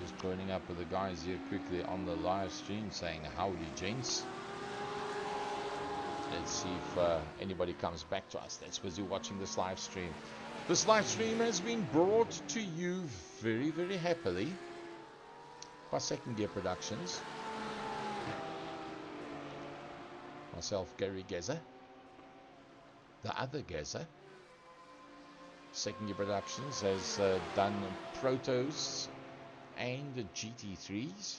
Just joining up with the guys here quickly on the live stream saying howdy gents. Let's see if anybody comes back to us that's busy watching this live stream. This live stream has been brought to you very happily by Second Gear Productions. Myself, Gary Geza. The other Geza. Second Gear Productions has done Protos and GT3s.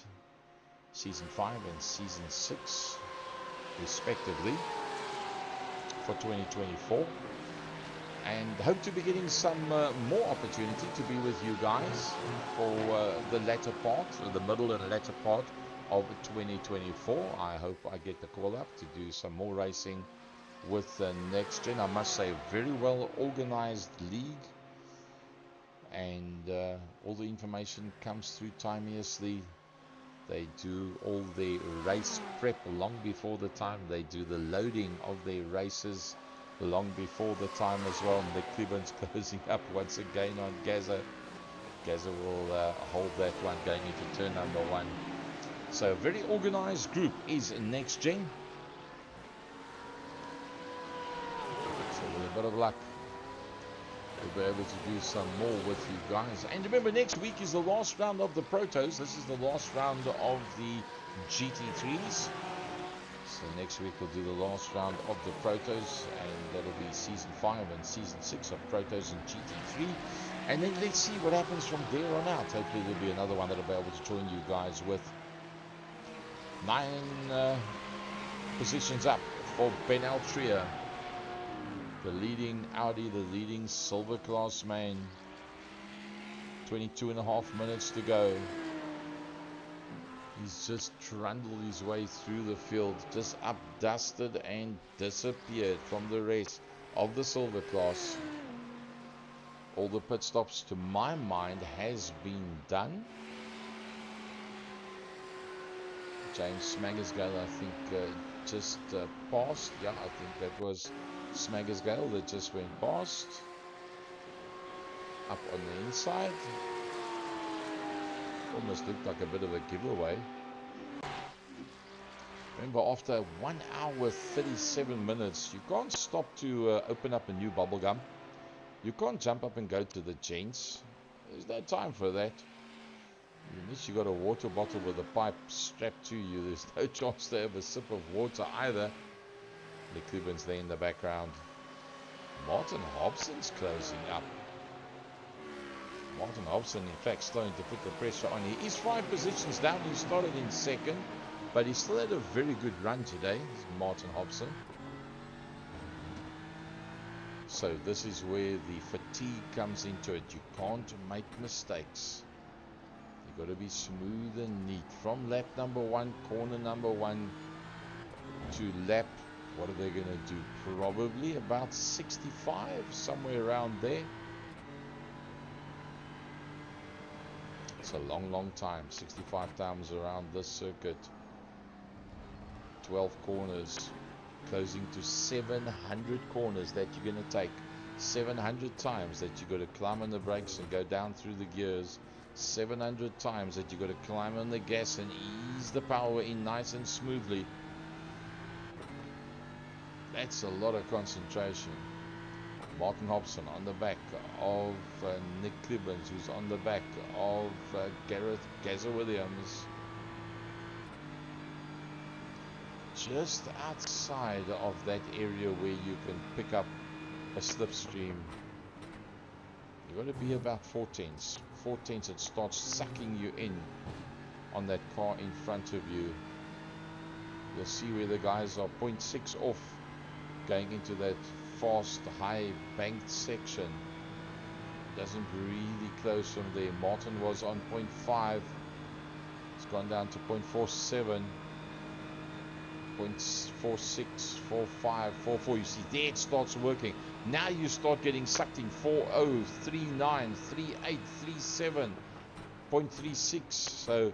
Season 5 and Season 6 respectively for 2024, and hope to be getting some more opportunity to be with you guys for the latter part, or the middle and latter part of 2024. I hope I get the call up to do some more racing with Nxtgen. I must say, very well organized league, and all the information comes through timeously. They do all their race prep long before the time. They do the loading of their races long before the time as well. Nick Clibbins closing up once again on Gaza. Gaza will hold that one going into turn number 1. So a very organized group is Nxtgen. So with a bit of luck, we'll be able to do some more with you guys. And remember, next week is the last round of the Protos. This is the last round of the GT3s. So next week we'll do the last round of the Protos, and that'll be Season 5 and Season 6 of Protos and GT3. And then let's see what happens from there on out. Hopefully there'll be another one that'll be able to join you guys with. 9 positions up for Ben Altria. The leading Audi, the leading silver class man. 22.5 minutes to go. He's just trundled his way through the field, just up dusted and disappeared from the rest of the silver class. All the pit stops, to my mind, has been done. James Smagersgale, I think, just passed. Yeah, I think that was Smagersgale that just went past. Up on the inside. Almost looked like a bit of a giveaway. Remember, after 1 hour 37 minutes, you can't stop to open up a new bubblegum. You can't jump up and go to the gents. There's no time for that. Unless you got a water bottle with a pipe strapped to you, there's no chance to have a sip of water either. The Clibbins there in the background. Martin Hobson's closing up. Martin Hobson, in fact, starting to put the pressure on. He is 5 positions down. He started in 2nd, but he still had a very good run today, Martin Hobson. So this is where the fatigue comes into it. You can't make mistakes. You've got to be smooth and neat. From lap number 1, corner number 1, to lap What are they going to do? Probably about 65, somewhere around there. It's a long time. 65 times around this circuit. 12 corners, closing to 700 corners that you're going to take. 700 times that you got to climb on the brakes and go down through the gears. 700 times that you got to climb on the gas and ease the power in nice and smoothly. That's a lot of concentration. Martin Hobson on the back of Nick Clibbins, who's on the back of Gazza Williams. Just outside of that area where you can pick up a slipstream. You've got to be about 4 tenths. 4 tenths, it starts sucking you in on that car in front of you. You'll see where the guys are 0.6 off going into that fast, high banked section. Doesn't really close from there. Martin was on 0.5. It's gone down to 0.47. 0.46, 45, 44. You see there it starts working. Now you start getting sucked in. 40, 39, 38, 37, 0.36. So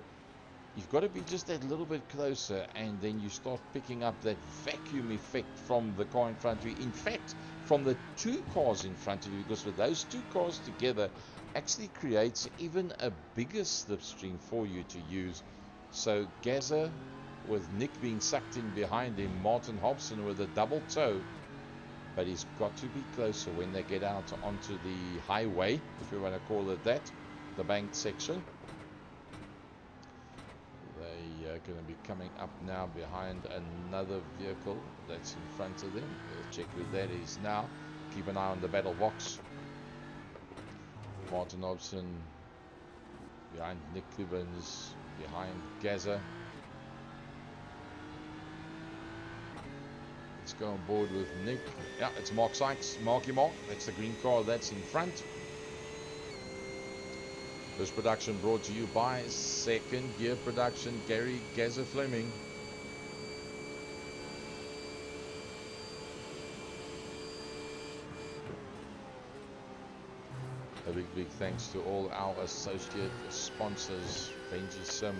you've got to be just that little bit closer, and then you start picking up that vacuum effect from the car in front of you. In fact, from the two cars in front of you, because with those two cars together actually creates even a bigger slipstream for you to use. So Gazza, with Nick being sucked in behind him, Martin Hobson with a double toe, but he's got to be closer when they get out onto the highway, if you want to call it that, the banked section. They are going to be coming up now behind another vehicle that's in front of them. We'll check who that is now. Keep an eye on the battle box. Martin Hobson behind Nick Clibbins, behind Gazza. Let's go on board with Nick. Yeah, it's Mark Sykes, Marky Mark. That's the green car that's in front. This production brought to you by Second Gear Production, Gary Gazza Fleming. A big thanks to all our associate sponsors, Benji Sim,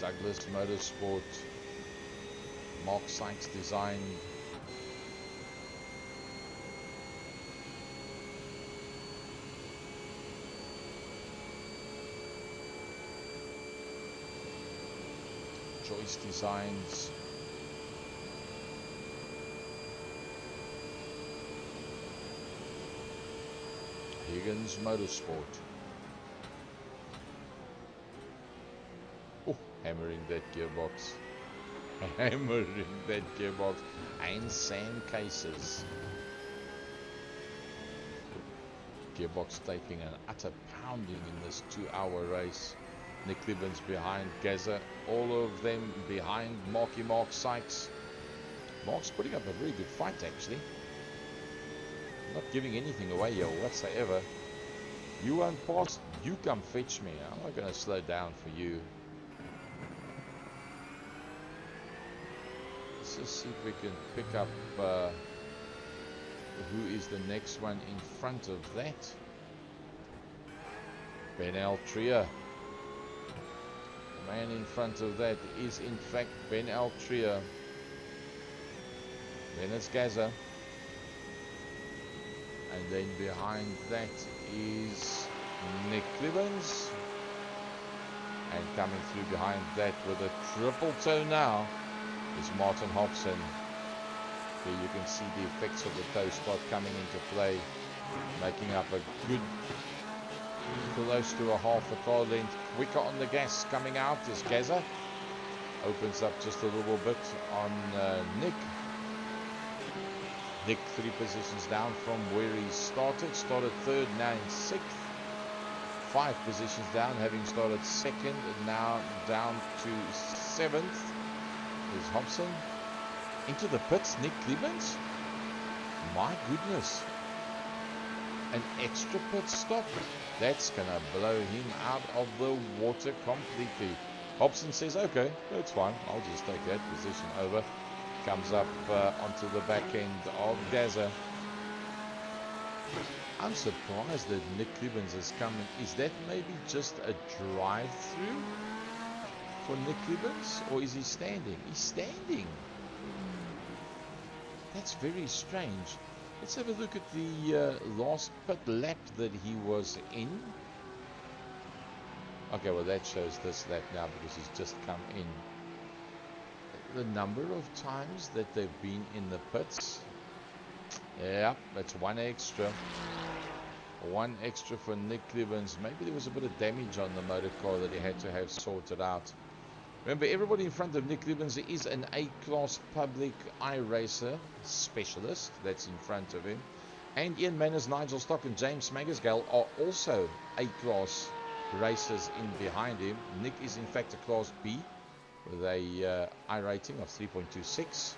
Douglas Motorsport, Mark Sykes Design, Choice Designs, Higgins Motorsport. Oh, hammering that gearbox. Hammering that gearbox. And Sam Cases. Gearbox taking an utter pounding in this 2-hour race. Nick Clibbins behind Gazza. All of them behind Marky Mark Sykes. Mark's putting up a very good fight actually. Not giving anything away here whatsoever. You won't pass, you come fetch me. I'm not going to slow down for you. Let's just see if we can pick up who is the next one in front of that. Ben Altria. The man in front of that is in fact Ben Altria. Then it's Gazza. And then behind that is Nick Clibbins. And coming through behind that with a triple toe now is Martin Hobson. Here you can see the effects of the toe start coming into play, making up a good close to a half a car length. Quicker on the gas coming out is Gazza. Opens up just a little bit on Nick. Nick 3 positions down from where he started. Started third, now in 6th. 5 positions down, having started 2nd, and now down to 7th. There's Hobson. Into the pits, Nick Clibbins. My goodness. An extra pit stop. That's going to blow him out of the water completely. Hobson says, okay, that's fine. I'll just take that position over. Comes up onto the back end of Gaza. I'm surprised that Nick Clibbins is coming. Is that maybe just a drive-through for Nick Clibbins? Or is he standing? He's standing. That's very strange. Let's have a look at the last pit lap that he was in. Okay, well that shows this lap now because he's just come in. The number of times that they've been in the pits. Yeah, that's one extra. One extra for Nick Clibbins. Maybe there was a bit of damage on the motor car that he had to have sorted out. Remember, everybody in front of Nick Clibbins is an A-class public iRacer specialist that's in front of him. And Ian Manners, Nigel Stock and James Magersgale are also A-class racers in behind him. Nick is in fact a Class B with a I rating of 3.26.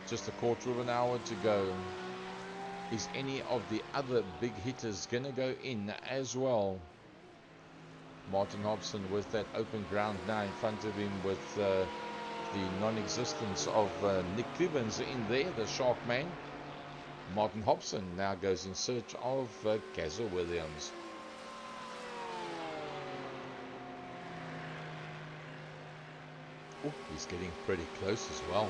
Just a quarter of an hour to go. Is any of the other big hitters going to go in as well? Martin Hobson with that open ground now in front of him with the non-existence of Nick Clibbins in there, the Shark Man. Martin Hobson now goes in search of Gaza Williams. Oh, he's getting pretty close as well.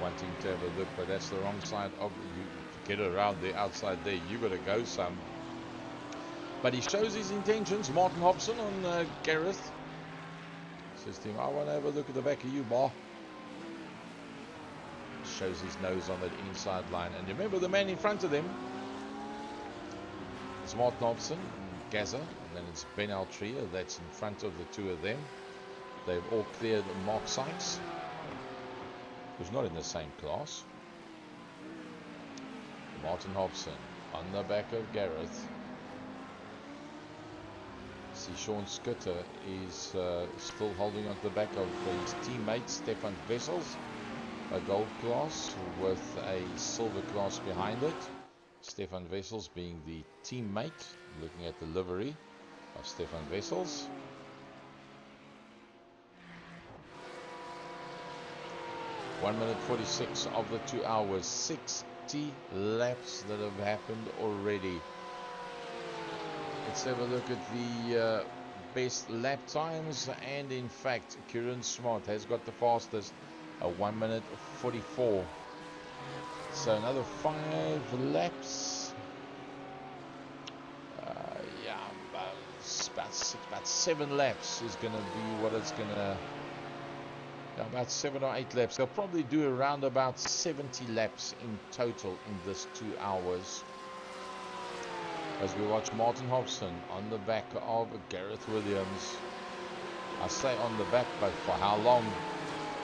Wanting to have a look, but that's the wrong side of you. To get around the outside there, you got to go some. But he shows his intentions. Martin Hobson on Gareth says to him, I want to have a look at the back of you, boy. Shows his nose on that inside line. And remember, the man in front of them is Martin Hobson and Gaza, and then it's Ben Altria that's in front of the two of them. They've all cleared Mark Sykes, who's not in the same class. Martin Hobson on the back of Gareth. See, Sean Scutter is still holding on to the back of his teammate Stefan Wessels, a gold class with a silver class behind it. Stefan Wessels being the teammate, looking at the livery of Stefan Wessels. One minute 46 of the 2 hours, 60 laps that have happened already. Let's have a look at the best lap times, and in fact Kieran Smart has got the fastest, a 1 minute 44. So another 5 laps. Yeah, about 7 laps is going to be what it's going to. About 7 or 8 laps. They'll probably do around about 70 laps in total in this 2 hours. As we watch Martin Hobson on the back of Gareth Williams. I say on the back, but for how long?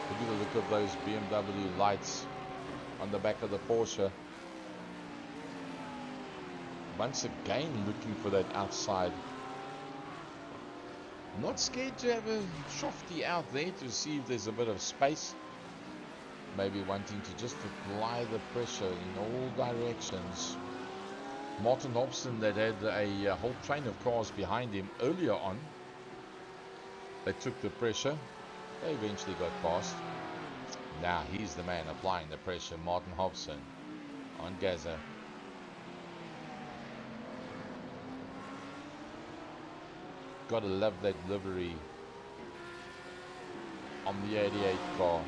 Look at the look of those BMW lights on the back of the Porsche. Once again looking for that outside. Not scared to have a shofty out there to see if there's a bit of space. Maybe wanting to just apply the pressure in all directions. Martin Hobson, that had a whole train of cars behind him earlier on, they took the pressure. They eventually got past. Now he's the man applying the pressure. Martin Hobson on Gaza. Gotta love that livery on the 88 car.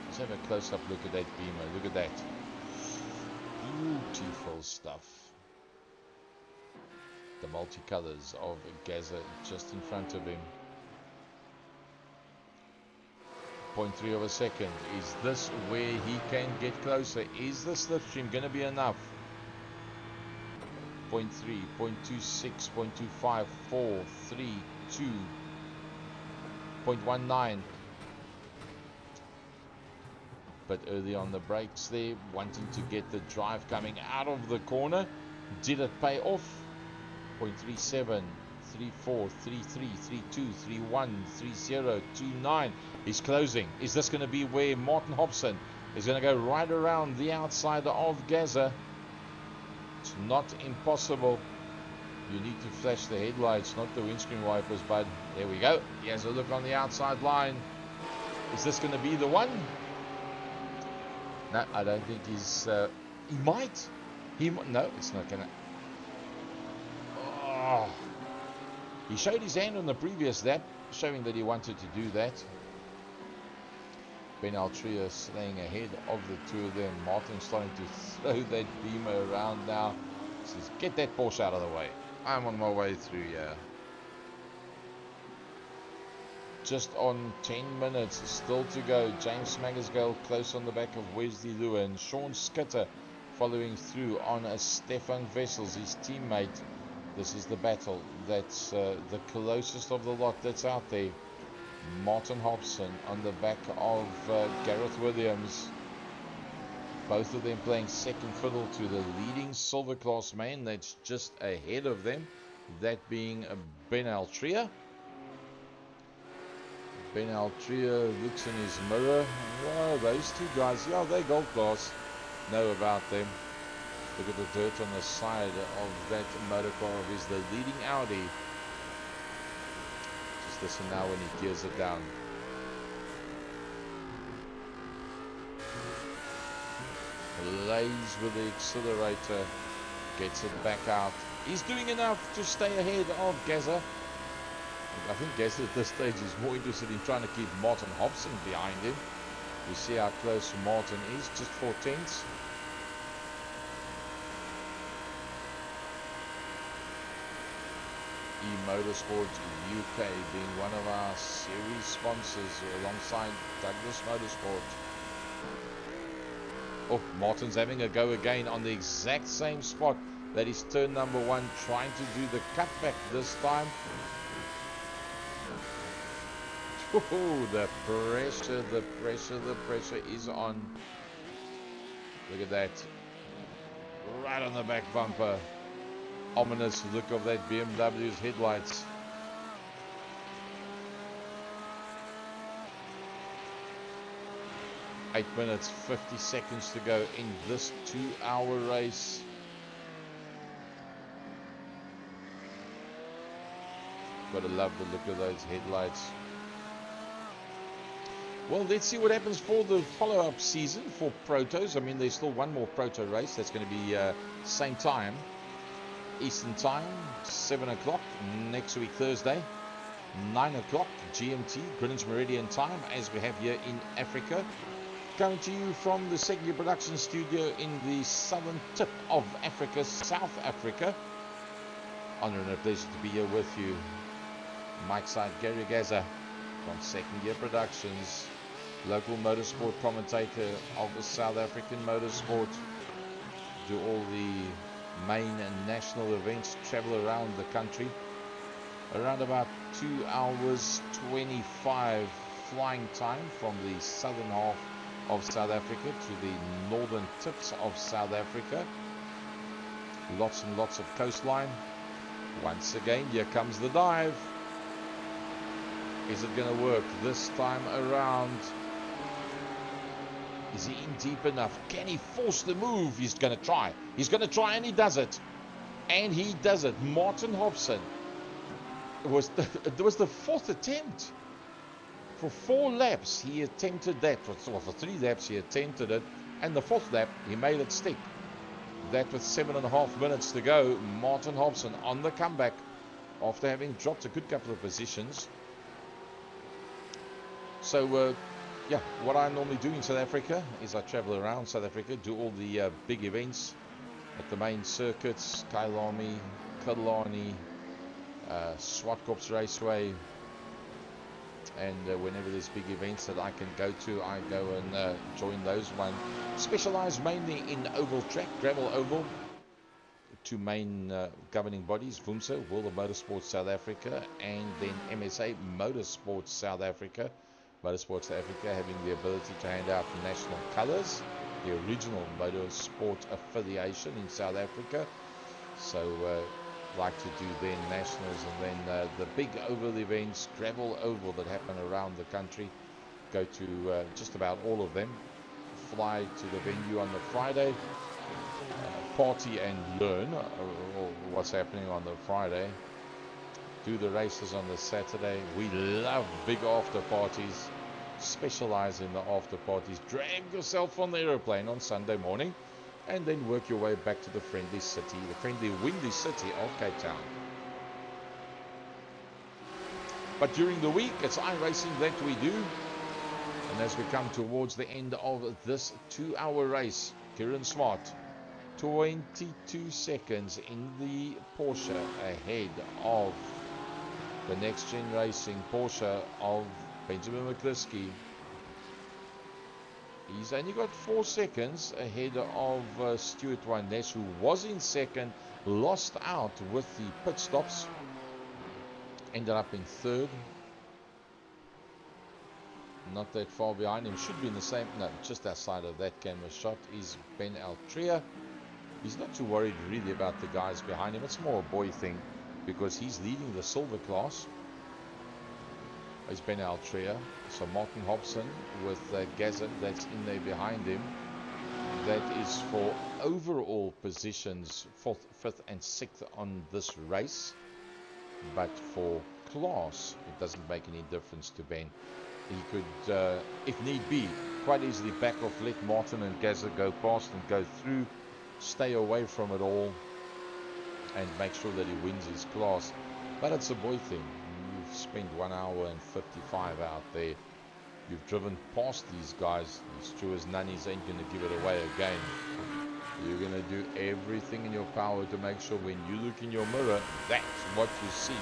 Let's have a close-up look at that Beamer. Look at that. Beautiful stuff. The multicolors of Gaza just in front of him. 0.3 of a second. Is this where he can get closer? Is the slipstream going to be enough? 0.3, 0.26, 0.25, 4, 3, 2, 0.19. But early on the brakes there, wanting to get the drive coming out of the corner. Did it pay off? 0.37, 34, 33, 32, 31, 30, 29. He's closing. Is this going to be where Martin Hobson is going to go right around the outside of Gaza? It's not impossible. You need to flash the headlights, not the windscreen wipers, bud. There we go. He has a look on the outside line. Is this going to be the one? No, I don't think he's... he might. No, it's not going to... Oh. He showed his hand on the previous lap, showing that he wanted to do that. Ben Altria staying ahead of the two of them. Martin starting to throw that Beamer around now. He says, get that Porsche out of the way. I'm on my way through here. Just on 10 minutes, still to go. James Magersgale close on the back of Wesley Lewin. Sean Skitter following through on a Stefan Wessels, his teammate. This is the battle. That's the closest of the lot that's out there. Martin Hobson on the back of Gareth Williams. Both of them playing second fiddle to the leading silver class man that's just ahead of them. That being Ben Altria. Ben Altria looks in his mirror. Wow, those two guys, yeah, they're gold class. Know about them. Look at the dirt on the side of that motor car of his, the leading Audi. Just listen now when he gears it down. Lays with the accelerator, gets it back out. He's doing enough to stay ahead of Gazza. I think Gazza at this stage is more interested in trying to keep Martin Hobson behind him. You see how close Martin is, just 4 tenths. Motorsport UK being one of our series sponsors alongside Douglas Motorsport. Oh, Martin's having a go again on the exact same spot that is turn number 1, trying to do the cutback this time. Oh, the pressure is on. Look at that. Right on the back bumper. Ominous look of that BMW's headlights. Eight minutes, 50 seconds to go in this 2-hour race. Gotta love the look of those headlights. Well, let's see what happens for the follow-up season for Protos. I mean, there's still one more Proto race that's going to be same time. Eastern time, 7 o'clock next week Thursday, 9 o'clock GMT, Greenwich Meridian time, as we have here in Africa. Coming to you from the Second Gear Production Studio in the southern tip of Africa, South Africa. Honor and a pleasure to be here with you. Mike side Gary Gaza from Second Gear Productions, local motorsport commentator of the South African motorsport. Do all the main and national events, travel around the country. Around about 2 hours 25 flying time from the southern half of South Africa to the northern tips of South Africa. Lots and lots of coastline. Once again, here comes the dive. Is it going to work this time around? Is he in deep enough? Can he force the move? He's going to try. He's going to try, and he does it. And he does it. Martin Hobson. It was the 4th attempt. For 4 laps, he attempted that. For 3 laps, he attempted it. And the 4th lap, he made it stick. That with 7.5 minutes to go. Martin Hobson on the comeback after having dropped a good couple of positions. So, yeah, what I normally do in South Africa is I travel around South Africa, do all the big events at the main circuits, Kailami, Kalani, Swartkops Raceway, and whenever there's big events that I can go to, I go and join those ones. Specialised mainly in oval track, gravel oval. 2 main governing bodies, VUMSA, World of Motorsports South Africa, and then MSA, Motorsports South Africa. Motorsports South Africa having the ability to hand out national colours, the original motorsport affiliation in South Africa. So like to do their nationals, and then the big oval events, gravel oval, that happen around the country. Go to just about all of them. Fly to the venue on the Friday, party and learn what's happening on the Friday. Do the races on the Saturday. We love big after parties. Specialize in the after parties. Drag yourself on the aeroplane on Sunday morning and then work your way back to the friendly city, the friendly windy city of Cape Town. But during the week, it's iRacing that we do. And as we come towards the end of this 2-hour race, Kieran Smart, 22 seconds in the Porsche ahead of the Nxtgen Racing Porsche of Benjamin McCliskey. He's only got 4 seconds ahead of Stuart Wyness, who was in second, lost out with the pit stops, ended up in third. Not that far behind him, should be in the same, no, just outside of that camera shot is Ben Altria. He's not too worried really about the guys behind him. It's more a boy thing because he's leading the silver class. It's Ben Altria. So Martin Hobson with Gazza that's in there behind him. That is for overall positions 4th, 5th and 6th on this race. But for class, it doesn't make any difference to Ben. He could, if need be, quite easily back off, let Martin and Gazza go past and go through, stay away from it all, and make sure that he wins his class. But it's a boy thing. You've spent 1 hour and 55 out there. You've driven past these guys. These Stewards Nannies ain't going to give it away again. You're going to do everything in your power to make sure when you look in your mirror, that's what you see.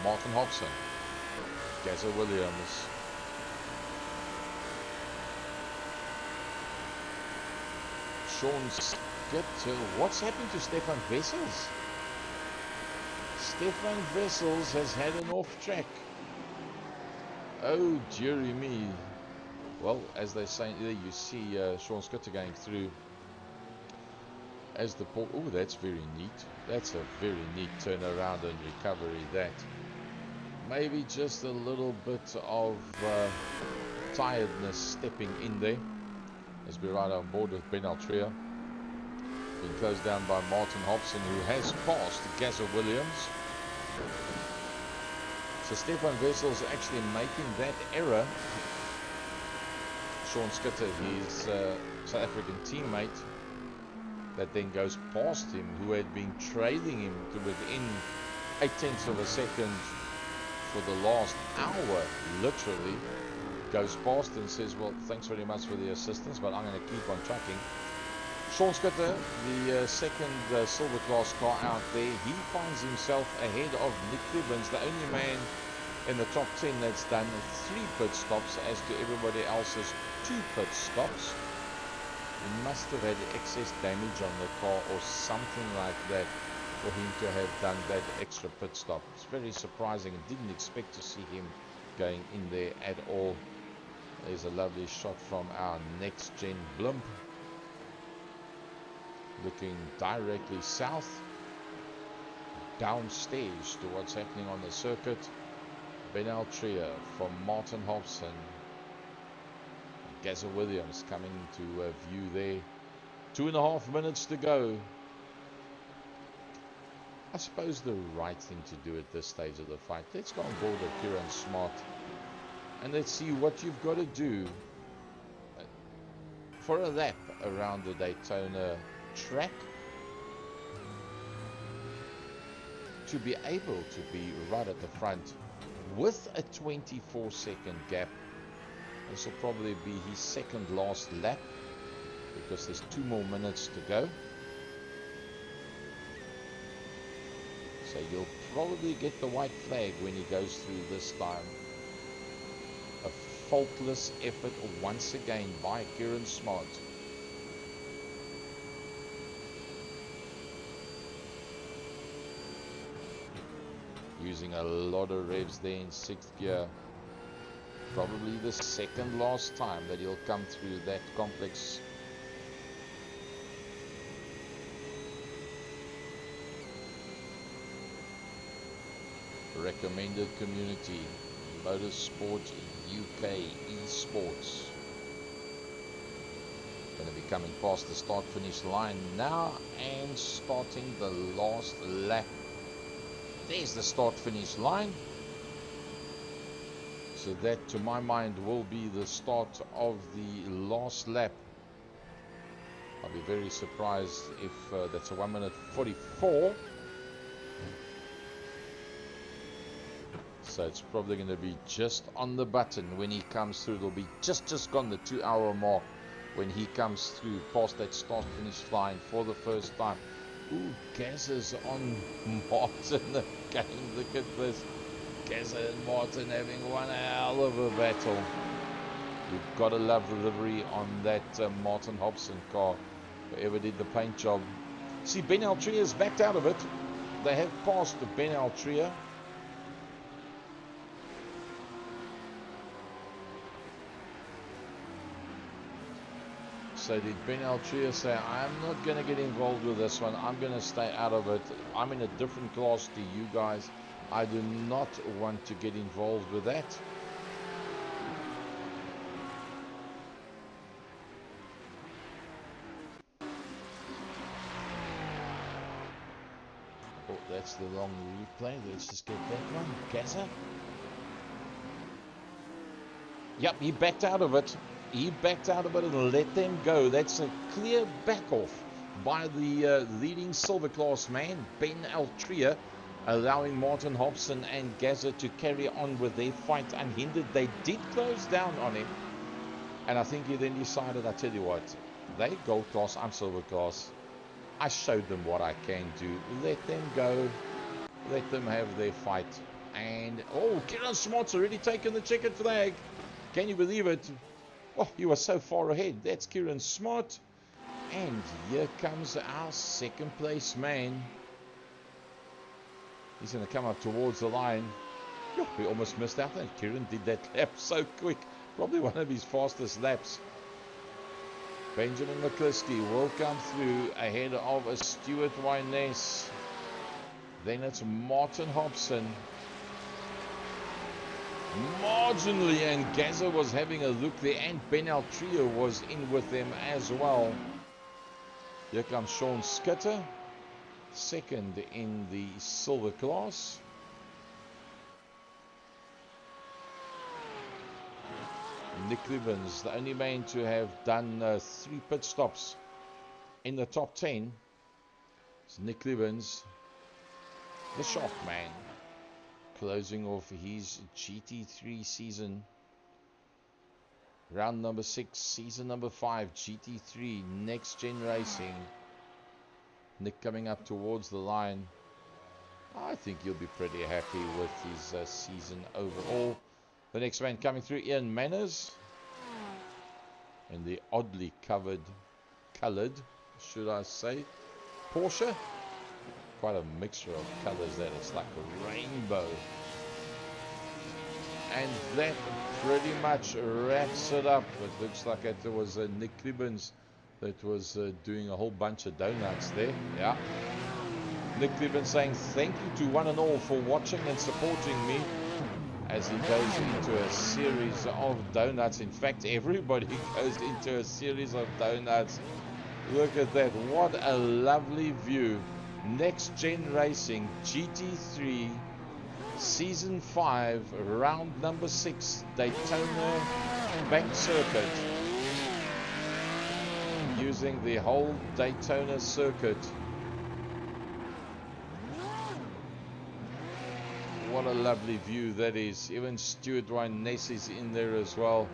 Martin Hobson, Gazza Williams, Sean Skitter. What's happened to Stefan Wessels? Stefan Wessels has had an off track. Oh, dearie me. Well, as they say there, you see Sean Skitter going through as the pole. Oh, that's very neat. That's a very neat turnaround and recovery. That maybe just a little bit of tiredness stepping in there as we ride on board with Ben Altria. Being closed down by Martin Hobson, who has passed Gazza Williams. So Stefan Wessels actually making that error. Sean Skitter, his South African teammate, that then goes past him, who had been trailing him to within 0.8 of a second for the last hour, literally, goes past and says, well, thanks very much for the assistance, but I'm going to keep on tracking. Sean Skitter, the second silver class car out there, he finds himself ahead of Nick Gibbons, the only man in the top 10 that's done 3 pit stops as to everybody else's 2 pit stops. He must have had excess damage on the car or something like that for him to have done that extra pit stop. It's very surprising. I didn't expect to see him going in there at all. There's a lovely shot from our Nxtgen blimp, looking directly south, downstairs to what's happening on the circuit. Ben Altria from Martin Hobson. Gazza Williams coming to view there. 2.5 minutes to go. I suppose the right thing to do at this stage of the fight. Let's go on board with Kieran Smart and let's see what you've got to do for a lap around the Daytona track to be able to be right at the front with a 24-second gap. This will probably be his second last lap because there's 2 more minutes to go. So you'll probably get the white flag when he goes through this time. A faultless effort once again by Kieran Smart. Using a lot of revs there in 6th gear. Probably the second last time that he'll come through that complex. Recommended community, Motorsport UK Esports. Going to be coming past the start-finish line now and starting the last lap. There's the start-finish line. So that, to my mind, will be the start of the last lap. I'll be very surprised if that's a 1 minute 44. So it's probably going to be just on the button when he comes through. It'll be just gone the 2 hour mark when he comes through past that start finish line for the first time. Ooh, Gazza's on Martin again. Look at this. Gazza and Martin having one hell of a battle. You've got to love the livery on that Martin Hobson car. Whoever did the paint job. See, Ben Altria's backed out of it. They have passed the Ben Altria. So did Ben Altria say, I'm not going to get involved with this one. I'm going to stay out of it. I'm in a different class to you guys. I do not want to get involved with that. Oh, that's the wrong replay. Let's just get that one. Gaza. Yep, he backed out of it. He backed out of it and let them go. That's a clear back off by the leading silver class man, Ben Altria, allowing Martin Hobson and Gaza to carry on with their fight unhindered. They did close down on him, and I think he then decided, I tell you what, they gold class, I'm silver class. I showed them what I can do. Let them go. Let them have their fight. And, oh, Kieran Smart's already taken the checkered flag. Can you believe it? Oh, he was so far ahead. That's Kieran Smart. And here comes our second place man. He's going to come up towards the line. Oh, we almost missed out. And Kieran did that lap so quick. Probably one of his fastest laps. Benjamin McCliskey will come through ahead of a Stuart Wyness. Then it's Martin Hobson. Marginally, and Gaza was having a look there, and Ben Altria was in with them as well. Here comes Sean Skitter, second in the silver class. Nick Libbins, the only man to have done 3 pit stops in the top 10. It's Nick Libbins, the Shark Man, closing off his GT3 season. Round number 6, season number 5, GT3, Next Gen Racing. Nick coming up towards the line. I think he'll be pretty happy with his season overall. The next man coming through, Ian Manners. And the oddly coloured, should I say, Porsche. Quite a mixture of colours there. It's like a rainbow. And that pretty much wraps it up. It looks like it was Nick Libbins that was doing a whole bunch of donuts there. Yeah. Nick Libbins saying thank you to one and all for watching and supporting me as he goes into a series of donuts. In fact, everybody goes into a series of donuts. Look at that. What a lovely view. Next Gen Racing GT3 Season 5 round number 6 Daytona Bank Circuit, using the whole Daytona circuit. What a lovely view that is. Even Stuart Wyness is in there as well.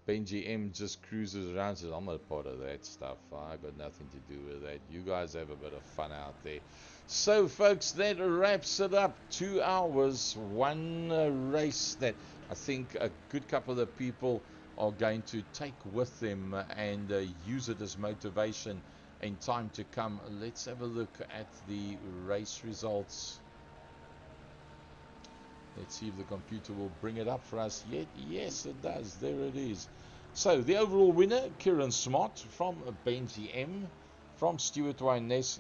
Benji M just cruises around, says, I'm not part of that stuff. I got nothing to do with that. You guys have a bit of fun out there. So, folks, that wraps it up. 2 hours, one race that I think a good couple of people are going to take with them and use it as motivation in time to come. Let's have a look at the race results. Let's see if the computer will bring it up for us yet. Yes, it does. There it is. So, the overall winner, Kieran Smart from Benji M, from Stuart Wyness.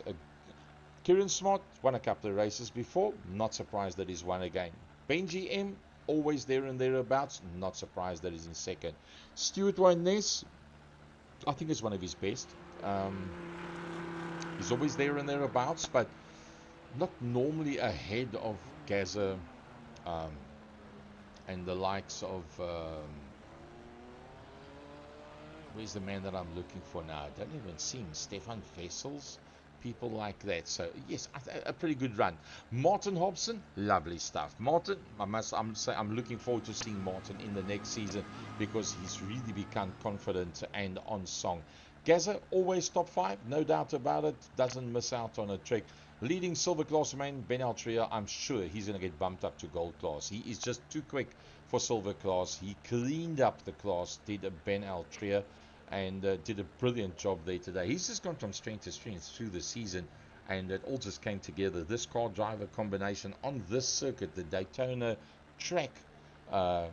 Kieran Smart won a couple of races before. Not surprised that he's won again. Benji M, always there and thereabouts. Not surprised that he's in second. Stuart Wyness, I think it's one of his best. Um, he's always there and thereabouts, but not normally ahead of Gaza um, and the likes of. Where's the man that I'm looking for now? I don't even see him. Stefan Vessels, people like that. So yes, a pretty good run. Martin Hobson, lovely stuff. Martin, I'm looking forward to seeing Martin in the next season because he's really become confident and on song. Gaza, always top five, no doubt about it. Doesn't miss out on a trick. Leading silver class man, Ben Altria, I'm sure he's going to get bumped up to gold class. He is just too quick for silver class. He cleaned up the class, did a Ben Altria, and did a brilliant job there today. He's just gone from strength to strength through the season, and it all just came together. This car driver combination on this circuit, the Daytona track uh,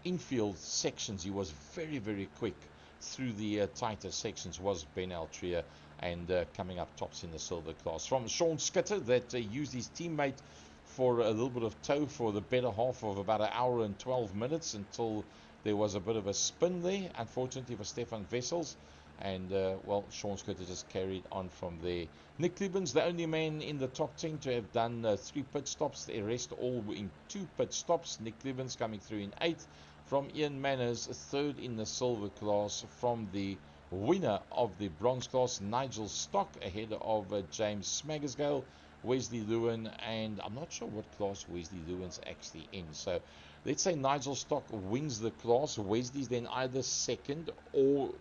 infield sections, he was very, very quick through the tighter sections, was Ben Altria, and coming up tops in the silver class. From Sean Skitter, that used his teammate for a little bit of tow for the better half of about an hour and 12 minutes until there was a bit of a spin there, unfortunately for Stefan Vessels. And, well, Sean Skitter just carried on from there. Nick Kliban's the only man in the top 10 to have done 3 pit stops. The rest all were in 2 pit stops. Nick Kliban's coming through in 8th. From Ian Manners, 3rd in the silver class. From the winner of the bronze class, Nigel Stock, ahead of James Smagersgale, Wesley Lewin, and I'm not sure what class Wesley Lewin's actually in. So let's say Nigel Stock wins the class. Wesley's then either second, or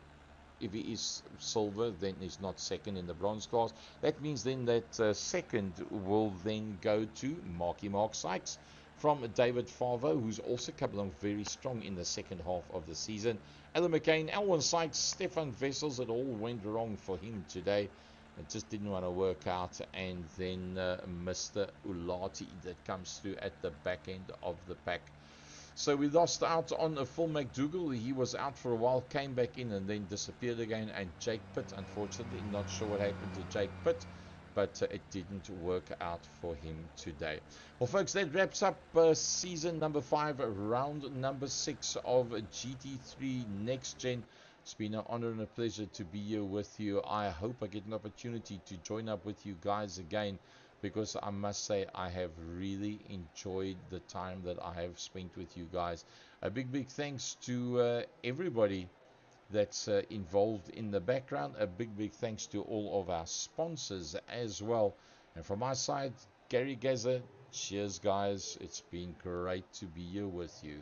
if he is silver, then he's not second in the bronze class. That means then that second will then go to Mark Sykes from David Favo, who's also come along very strong in the second half of the season. Alan McCain, Alwyn Sykes, Stefan Vessels, it all went wrong for him today. It just didn't want to work out. And then Mr. Ulati that comes through at the back end of the pack. So we lost out on Phil McDougall. He was out for a while, came back in and then disappeared again. And Jake Pitt, unfortunately, not sure what happened to Jake Pitt, but it didn't work out for him today. Well, folks, that wraps up season number 5, round number 6 of GT3 Next Gen. It's been an honor and a pleasure to be here with you. I hope I get an opportunity to join up with you guys again, because I must say I have really enjoyed the time that I have spent with you guys. A big thanks to everybody that's involved in the background. A big thanks to all of our sponsors as well. And from my side, Gary Gaza, cheers guys. It's been great to be here with you.